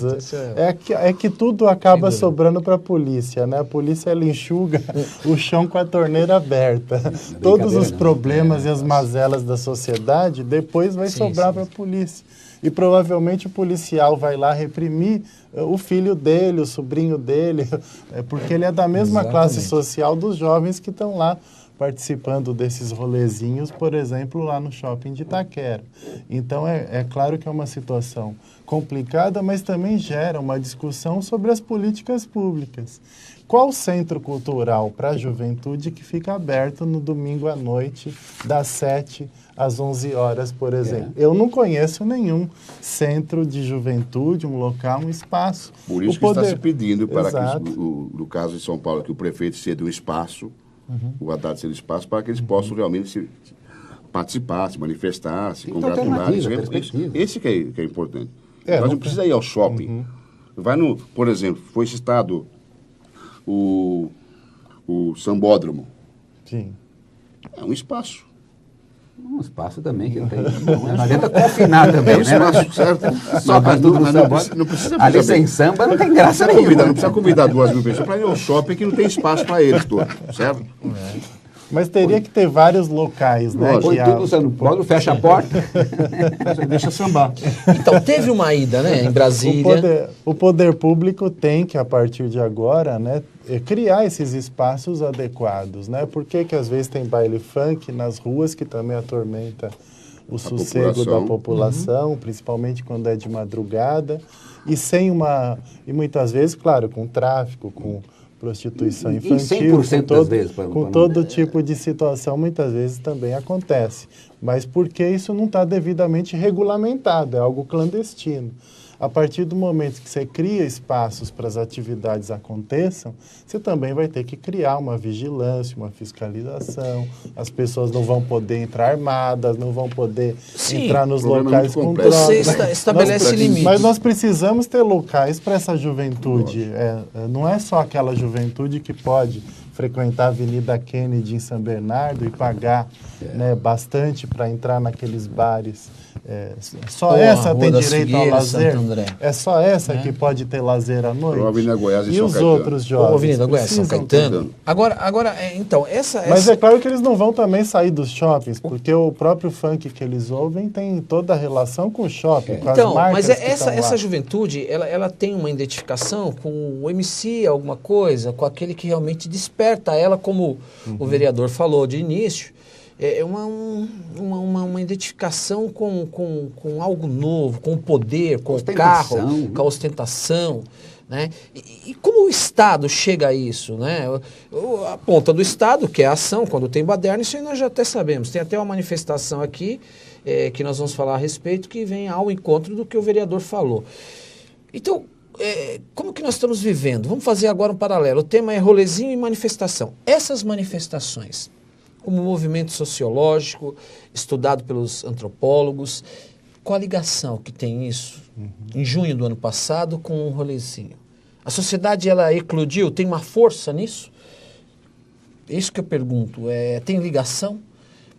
É que tudo acaba sobrando para a polícia, né? A polícia ela enxuga o chão com a torneira aberta. Todos os problemas e as mazelas da sociedade depois vai sobrar para a polícia. E provavelmente o policial vai lá reprimir o filho dele, o sobrinho dele, porque ele é da mesma classe social dos jovens que estão lá participando desses rolezinhos, por exemplo, lá no shopping de Itaquera. Então, é claro que é uma situação complicada, mas também gera uma discussão sobre as políticas públicas. Qual centro cultural para a juventude que fica aberto no domingo à noite, das 7 às 11 horas, por exemplo? Eu não conheço nenhum centro de juventude, um local, um espaço. Por isso que está se pedindo para que, no caso de São Paulo, que o prefeito ceda um espaço, o Haddad ceda um espaço, para que eles possam realmente participar, se manifestar, se congratular. Esse que é importante. Mas não precisa ir ao shopping. Vai no, por exemplo, foi citado o Sambódromo. Sim. É um espaço. Um espaço também que não tem. Não adianta confinar também, né? Espaço, certo? Só para tudo não precisa ali sem samba não tem graça nenhuma. Não precisa né? convidar 2.000 pessoas para ir ao shopping que não tem espaço para eles todos, certo? Mas teria que ter vários locais, né? Põe tudo no Sambódromo, fecha a porta. Deixa sambar. Então, teve uma ida, né, em Brasília. O poder público tem que, a partir de agora, né, criar esses espaços adequados, né? Por que às vezes tem baile funk nas ruas que também atormenta o sossego da população, principalmente quando é de madrugada, e muitas vezes, claro, com tráfico, com prostituição infantil, com todo tipo de situação, muitas vezes também acontece. Mas porque isso não está devidamente regulamentado, é algo clandestino. A partir do momento que você cria espaços para as atividades aconteçam, você também vai ter que criar uma vigilância, uma fiscalização. As pessoas não vão poder entrar armadas, não vão poder entrar nos locais com drogas. Você estabelece limites. Mas nós precisamos ter locais para essa juventude. Não é só aquela juventude que pode frequentar a Avenida Kennedy em São Bernardo e pagar bastante para entrar naqueles bares. Só essa tem direito ao lazer? É só essa que pode ter lazer à noite? Avenida Goiás e os outros jovens? Avenida Goiás, São Caetano. Agora, então, Mas é claro que eles não vão também sair dos shoppings, porque o próprio funk que eles ouvem tem toda a relação com o shopping, com as marcas mas essa juventude, ela tem uma identificação com o MC, alguma coisa, com aquele que realmente desperta ela, como o vereador falou de início, uma identificação com algo novo, com o poder, com o carro, com a ostentação. Né? E como o Estado chega a isso? Né? A ponta do Estado, que é a ação, quando tem baderna, isso aí nós já até sabemos. Tem até uma manifestação aqui, que nós vamos falar a respeito, que vem ao encontro do que o vereador falou. Então, como que nós estamos vivendo? Vamos fazer agora um paralelo. O tema é rolezinho e manifestação. Essas manifestações, como movimento sociológico, estudado pelos antropólogos, qual a ligação que tem isso, em junho do ano passado, com o rolezinho? A sociedade, ela eclodiu, tem uma força nisso? É isso que eu pergunto. Tem ligação?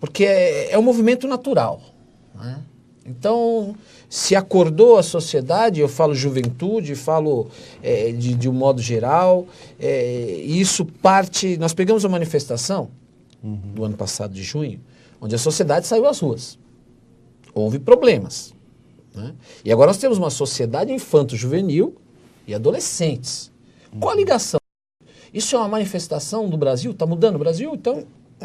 Porque é um movimento natural. Né? Então, se acordou a sociedade, eu falo juventude, falo de um modo geral, isso parte... Nós pegamos uma manifestação do ano passado, de junho, onde a sociedade saiu às ruas. Houve problemas. Né? E agora nós temos uma sociedade infanto-juvenil e adolescentes. Qual a ligação? Isso é uma manifestação do Brasil? Está mudando o Brasil? Então...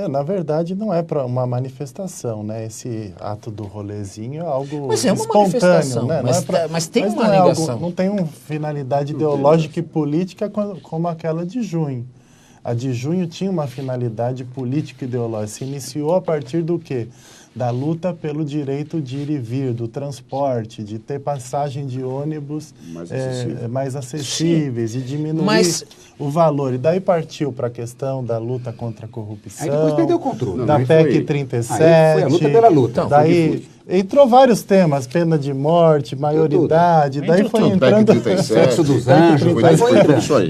na verdade, não é para uma manifestação, né? Esse ato do rolezinho é algo mas é uma espontâneo, né? Mas tem uma ligação. Não tem uma finalidade ideológica e política como aquela de junho. A de junho tinha uma finalidade política e ideológica. Se iniciou a partir do quê? Da luta pelo direito de ir e vir, do transporte, de ter passagem de ônibus mais acessíveis e diminuir o valor. E daí partiu para a questão da luta contra a corrupção, aí depois perdeu o controle. Da PEC 37. Aí foi a luta pela luta. Daí entrou vários temas, pena de morte, maioridade, daí foi entrando... Sexo dos anjos,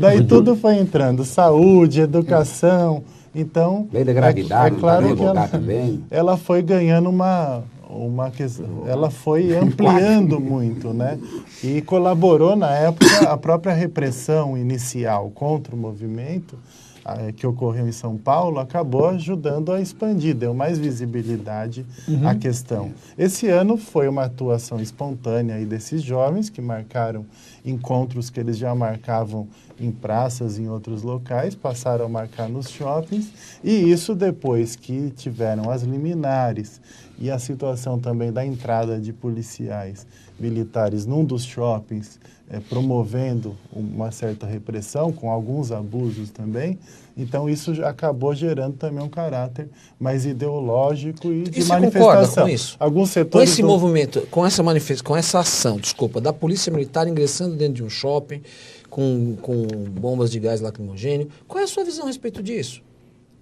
daí tudo foi entrando, saúde, educação... Então, lei da gravidade, é claro que ela foi ganhando ela foi ampliando muito, né? E colaborou, na época, a própria repressão inicial contra o movimento, que ocorreu em São Paulo, acabou ajudando a expandir, deu mais visibilidade à questão. Esse ano foi uma atuação espontânea aí desses jovens que marcaram encontros que eles já marcavam em praças, em outros locais, passaram a marcar nos shoppings, e isso depois que tiveram as liminares e a situação também da entrada de policiais militares num dos shoppings, promovendo uma certa repressão, com alguns abusos também. Então, isso acabou gerando também um caráter mais ideológico e de manifestação. Você concorda com isso? Alguns setores... Com esse movimento, com essa ação, da Polícia Militar ingressando dentro de um shopping, com bombas de gás lacrimogêneo, qual é a sua visão a respeito disso?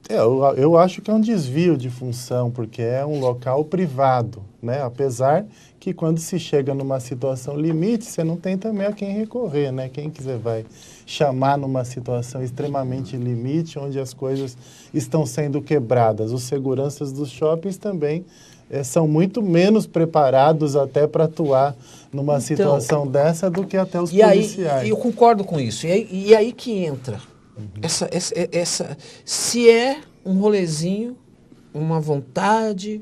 Eu acho que é um desvio de função, porque é um local privado, né? Apesar que quando se chega numa situação limite, você não tem também a quem recorrer, né? Quem quiser vai chamar numa situação extremamente limite, onde as coisas estão sendo quebradas. Os seguranças dos shoppings também são muito menos preparados até para atuar numa situação dessa do que até os policiais. Aí, eu concordo com isso. E aí que entra... se é um rolezinho, uma vontade,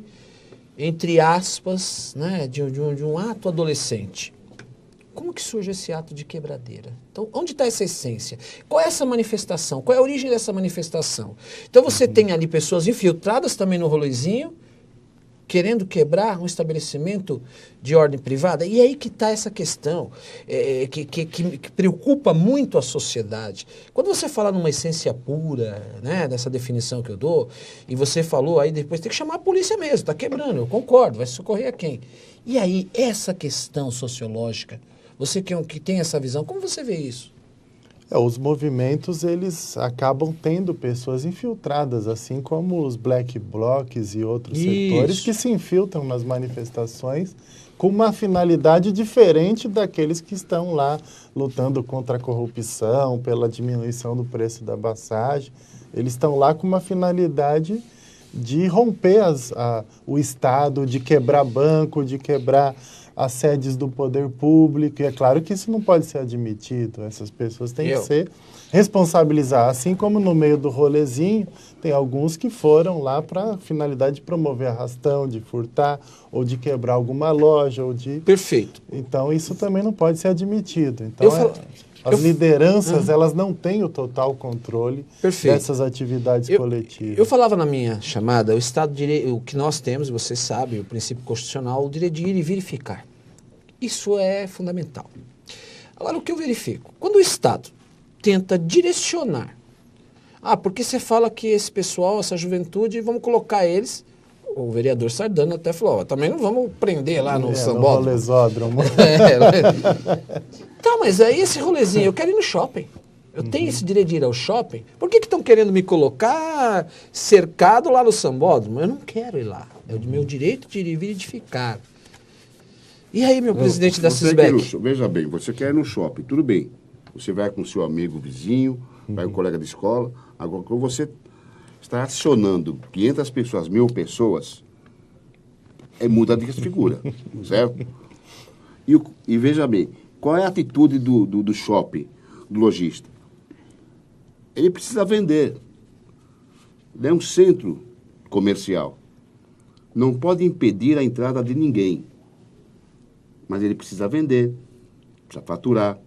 entre aspas, né, de um ato adolescente, como que surge esse ato de quebradeira? Então, onde está essa essência? Qual é essa manifestação? Qual é a origem dessa manifestação? Então, você tem ali pessoas infiltradas também no rolezinho, querendo quebrar um estabelecimento de ordem privada. E aí que está essa questão que preocupa muito a sociedade. Quando você fala numa essência pura, né, dessa definição que eu dou, e você falou aí depois, tem que chamar a polícia mesmo, está quebrando, eu concordo, vai socorrer a quem? E aí, essa questão sociológica, você que tem essa visão, como você vê isso? Os movimentos, eles acabam tendo pessoas infiltradas, assim como os black blocs e outros setores que se infiltram nas manifestações com uma finalidade diferente daqueles que estão lá lutando contra a corrupção, pela diminuição do preço da passagem. Eles estão lá com uma finalidade de romper o Estado, de quebrar banco, de quebrar as sedes do poder público, e é claro que isso não pode ser admitido, essas pessoas têm que ser responsabilizadas, assim como no meio do rolezinho, tem alguns que foram lá para a finalidade de promover arrastão, de furtar, ou de quebrar alguma loja, ou de... Perfeito. Então, isso também não pode ser admitido. Então, as lideranças, elas não têm o total controle dessas atividades coletivas. Eu falava na minha chamada, o Estado de Direito, o que nós temos, você sabe, o princípio constitucional, o direito de ir e verificar. Isso é fundamental. Agora, o que eu verifico? Quando o Estado tenta direcionar, porque você fala que esse pessoal, essa juventude, vamos colocar eles... O vereador Sardano até falou, também não vamos prender lá no sambódromo. No rolezódromo. Tá, mas aí esse rolezinho, eu quero ir no shopping. Eu tenho esse direito de ir ao shopping. Por que estão querendo me colocar cercado lá no sambódromo? Eu não quero ir lá. É o meu direito de ir e verificar. E aí, meu presidente da Cisbec? Veja bem, você quer ir no shopping, tudo bem. Você vai com seu amigo vizinho, vai com o colega de escola. Agora, quando você está acionando 500 pessoas, 1000 pessoas, muda de figura, certo? E veja bem, qual é a atitude do shopping, do lojista? Ele precisa vender. Ele é um centro comercial. Não pode impedir a entrada de ninguém. Mas ele precisa vender, precisa faturar.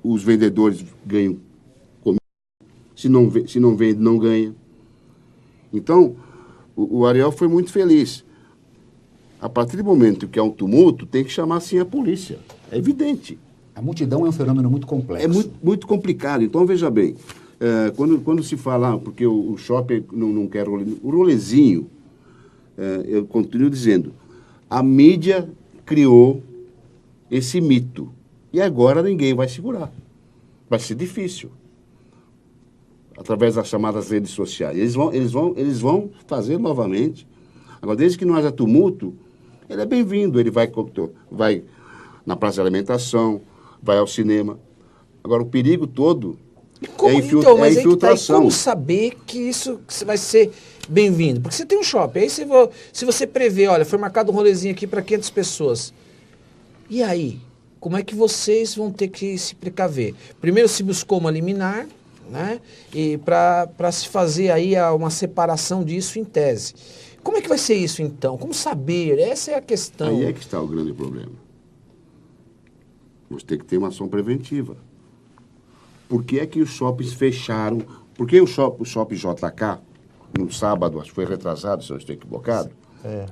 Os vendedores ganham comida. Se não vende, não ganha. Então, o Ariel foi muito feliz. A partir do momento que há um tumulto, tem que chamar assim a polícia. É evidente. A multidão é um fenômeno muito complexo. É muito complicado. Então, veja bem, quando se fala, porque o shopping não quer o rolezinho, eu continuo dizendo, a mídia criou esse mito. E agora ninguém vai segurar. Vai ser difícil. Através das chamadas redes sociais. Eles vão fazer novamente. Agora, desde que não haja tumulto, ele é bem-vindo. Ele vai na praça de alimentação, vai ao cinema. Agora, o perigo todo é a infiltração. Como saber que isso vai ser bem-vindo? Porque você tem um shopping, aí se você prevê, olha, foi marcado um rolezinho aqui para 500 pessoas. E aí? Como é que vocês vão ter que se precaver? Primeiro se buscou uma liminar, né? E para se fazer aí uma separação disso em tese. Como é que vai ser isso então? Como saber? Essa é a questão. Aí é que está o grande problema. Você tem que ter uma ação preventiva. Por que é que os shoppings fecharam? Por que o shopping JK, no sábado, acho que foi retrasado, se eu estou equivocado,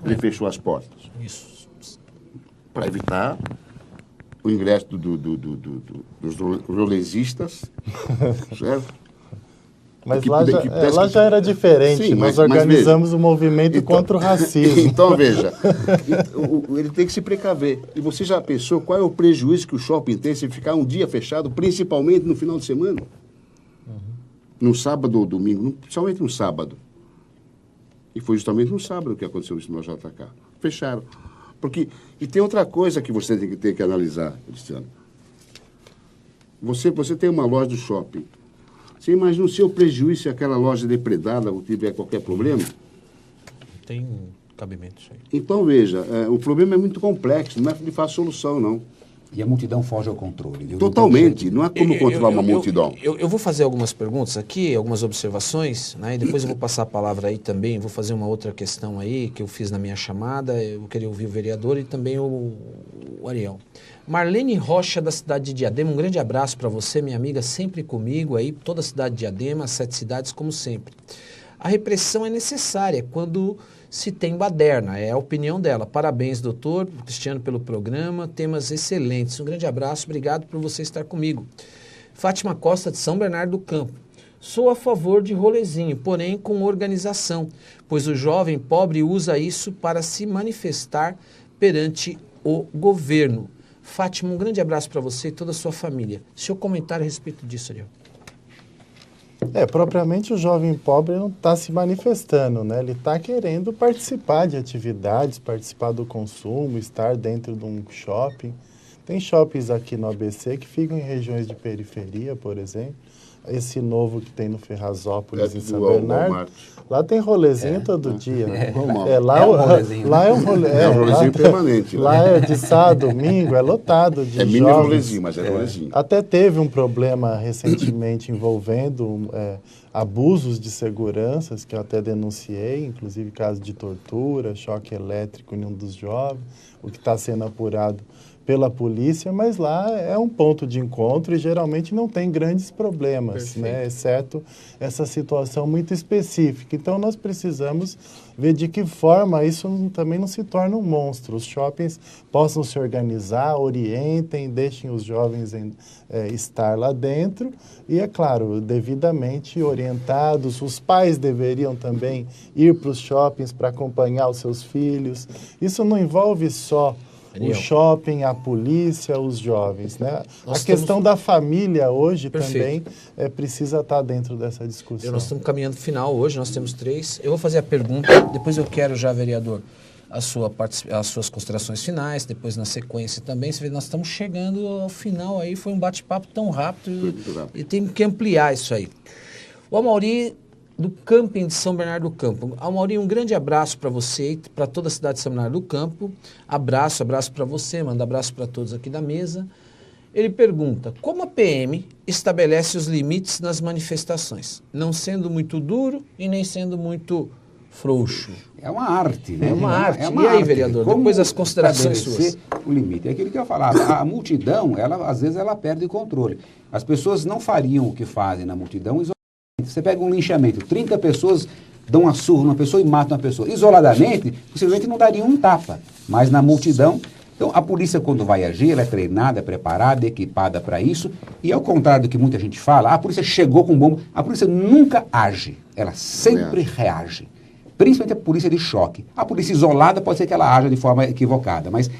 ele fechou as portas? Isso. Para evitar o ingresso dos rolezistas, certo? Mas lá já era diferente. Sim, nós organizamos um movimento contra o racismo. Então, veja, ele tem que se precaver. E você já pensou qual é o prejuízo que o shopping tem se ficar um dia fechado, principalmente no final de semana? No sábado ou domingo, principalmente no sábado. E foi justamente no sábado que aconteceu isso no JK. Fecharam. E tem outra coisa que você tem que analisar, Cristiano. Você tem uma loja do shopping. Você imagina o seu prejuízo se aquela loja depredada ou tiver qualquer problema? Tem cabimento isso aí. Então, veja, o problema é muito complexo, não é de fácil solução, não. E a multidão foge ao controle. Viu? Totalmente, não é como controlar uma multidão. Eu vou fazer algumas perguntas aqui, algumas observações, né? E depois eu vou passar a palavra aí também, vou fazer uma outra questão aí que eu fiz na minha chamada, eu queria ouvir o vereador e também o Ariel. Marlene Rocha, da cidade de Diadema, um grande abraço para você, minha amiga, sempre comigo aí, toda a cidade de Diadema, 7 cidades, como sempre. A repressão é necessária quando se tem baderna, é a opinião dela. Parabéns, doutor Cristiano, pelo programa, temas excelentes. Um grande abraço, obrigado por você estar comigo. Fátima Costa, de São Bernardo do Campo. Sou a favor de rolezinho, porém com organização, pois o jovem pobre usa isso para se manifestar perante o governo. Fátima, um grande abraço para você e toda a sua família. Seu comentário a respeito disso, Ariel. Propriamente o jovem pobre não está se manifestando, né? Ele está querendo participar de atividades, participar do consumo, estar dentro de um shopping. Tem shoppings aqui no ABC que ficam em regiões de periferia, por exemplo. Esse novo que tem no Ferrazópolis, em São Bernardo. Lá tem rolezinho todo dia. Lá é um rolezinho permanente. Lá é de sábado, domingo, é lotado de jovens. É mini rolezinho, mas é rolezinho. Até teve um problema recentemente envolvendo abusos de seguranças, que eu até denunciei, inclusive caso de tortura, choque elétrico em um dos jovens, o que está sendo apurado pela polícia, mas lá é um ponto de encontro e geralmente não tem grandes problemas, né? Exceto essa situação muito específica. Então, nós precisamos ver de que forma isso também não se torna um monstro. Os shoppings possam se organizar, orientem, deixem os jovens estar lá dentro e, é claro, devidamente orientados. Os pais deveriam também ir para os shoppings para acompanhar os seus filhos. Isso não envolve só o shopping, a polícia, os jovens, né? A questão da família hoje também precisa estar dentro dessa discussão. Nós estamos caminhando para o final hoje, nós temos 3. Eu vou fazer a pergunta, depois eu quero já, vereador, as suas considerações finais, depois na sequência também. Você vê, nós estamos chegando ao final aí, foi um bate-papo tão rápido e tem que ampliar isso aí. O Amaury do camping de São Bernardo do Campo. Amaury, um grande abraço para você e para toda a cidade de São Bernardo do Campo. Abraço para você, manda abraço para todos aqui da mesa. Ele pergunta, como a PM estabelece os limites nas manifestações, não sendo muito duro e nem sendo muito frouxo? É uma arte, né? É uma arte. É uma e aí, arte. vereador, Como depois as considerações suas. O limite. É aquilo que eu falava, a multidão, às vezes ela perde o controle. As pessoas não fariam o que fazem na multidão isoladamente. Você pega um linchamento, 30 pessoas dão uma surra numa pessoa e matam uma pessoa. Isoladamente, possivelmente não daria um tapa, mas na multidão. Então, a polícia, quando vai agir, ela é treinada, preparada, equipada para isso. E ao contrário do que muita gente fala, a polícia chegou com bomba. A polícia nunca age, ela sempre reage. Principalmente a polícia de choque. A polícia isolada pode ser que ela haja de forma equivocada, mas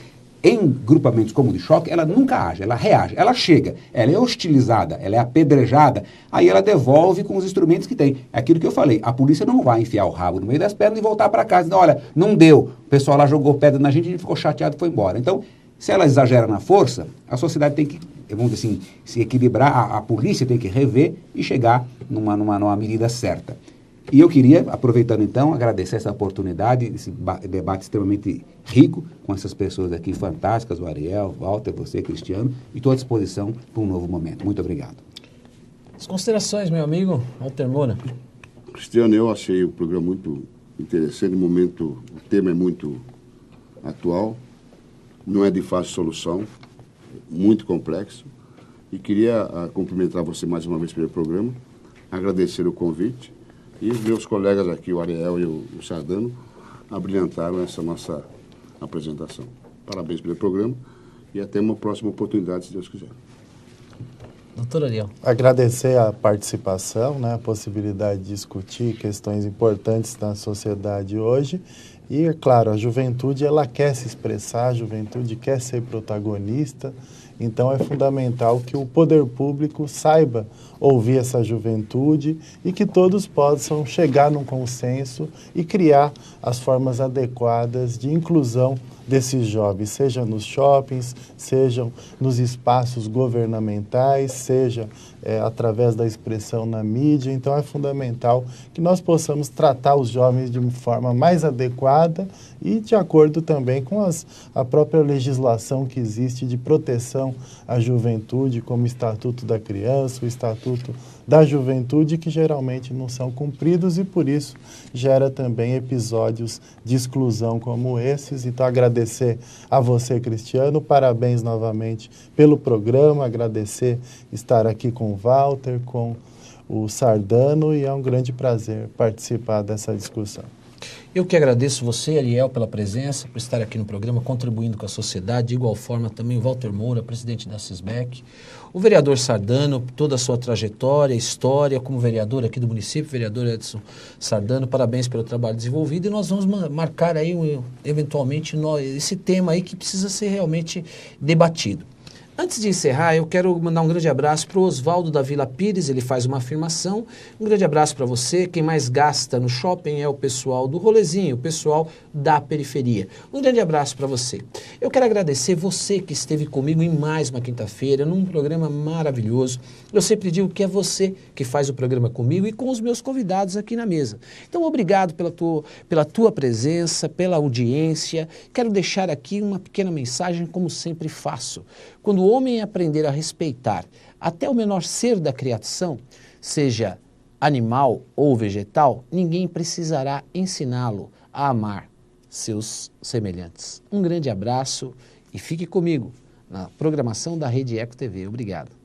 em grupamentos como de choque, ela nunca age, ela reage. Ela chega, ela é hostilizada, ela é apedrejada, aí ela devolve com os instrumentos que tem. É aquilo que eu falei, a polícia não vai enfiar o rabo no meio das pernas e voltar para casa e dizer, olha, não deu, o pessoal lá jogou pedra na gente, a gente ficou chateado e foi embora. Então, se ela exagera na força, a sociedade tem que, vamos dizer assim, se equilibrar, a polícia tem que rever e chegar numa medida certa. E eu queria, aproveitando então, agradecer essa oportunidade, esse debate extremamente rico, com essas pessoas aqui fantásticas, o Ariel, o Walter, você, Cristiano, e estou à disposição para um novo momento. Muito obrigado. As considerações, meu amigo Walter Moura. Cristiano, eu achei o programa muito interessante, o tema é muito atual, não é de fácil solução, muito complexo, e queria cumprimentar você mais uma vez pelo programa, agradecer o convite. E os meus colegas aqui, o Ariel e o Sardano, abrilhantaram essa nossa apresentação. Parabéns pelo programa e até uma próxima oportunidade, se Deus quiser. Doutor Ariel. Agradecer a participação, né, a possibilidade de discutir questões importantes na sociedade hoje. E, é claro, a juventude ela quer se expressar, a juventude quer ser protagonista. Então, é fundamental que o poder público saiba ouvir essa juventude e que todos possam chegar num consenso e criar as formas adequadas de inclusão desses jovens, seja nos shoppings, sejam nos espaços governamentais, seja através da expressão na mídia. Então, é fundamental que nós possamos tratar os jovens de uma forma mais adequada e de acordo também com a própria legislação que existe de proteção à juventude, como o Estatuto da Criança, o Estatuto da Juventude, que geralmente não são cumpridos e, por isso, gera também episódios de exclusão como esses. Então, agradecer a você, Cristiano, parabéns novamente pelo programa, agradecer estar aqui com o Walter, com o Sardano, e é um grande prazer participar dessa discussão. Eu que agradeço você, Ariel, pela presença, por estar aqui no programa, contribuindo com a sociedade. De igual forma, também o Walter Moura, presidente da Cisbec. O vereador Sardano, toda a sua trajetória, história como vereador aqui do município, vereador Edson Sardano, parabéns pelo trabalho desenvolvido. E nós vamos marcar aí, eventualmente, esse tema aí que precisa ser realmente debatido. Antes de encerrar, eu quero mandar um grande abraço para o Oswaldo da Vila Pires, ele faz uma afirmação. Um grande abraço para você. Quem mais gasta no shopping é o pessoal do rolezinho, o pessoal da periferia. Um grande abraço para você. Eu quero agradecer você que esteve comigo em mais uma quinta-feira, num programa maravilhoso. Eu sempre digo que é você que faz o programa comigo e com os meus convidados aqui na mesa. Então, obrigado pela tua presença, pela audiência. Quero deixar aqui uma pequena mensagem, como sempre faço. Quando o homem aprender a respeitar até o menor ser da criação, seja animal ou vegetal, ninguém precisará ensiná-lo a amar seus semelhantes. Um grande abraço e fique comigo na programação da Rede Eco TV. Obrigado.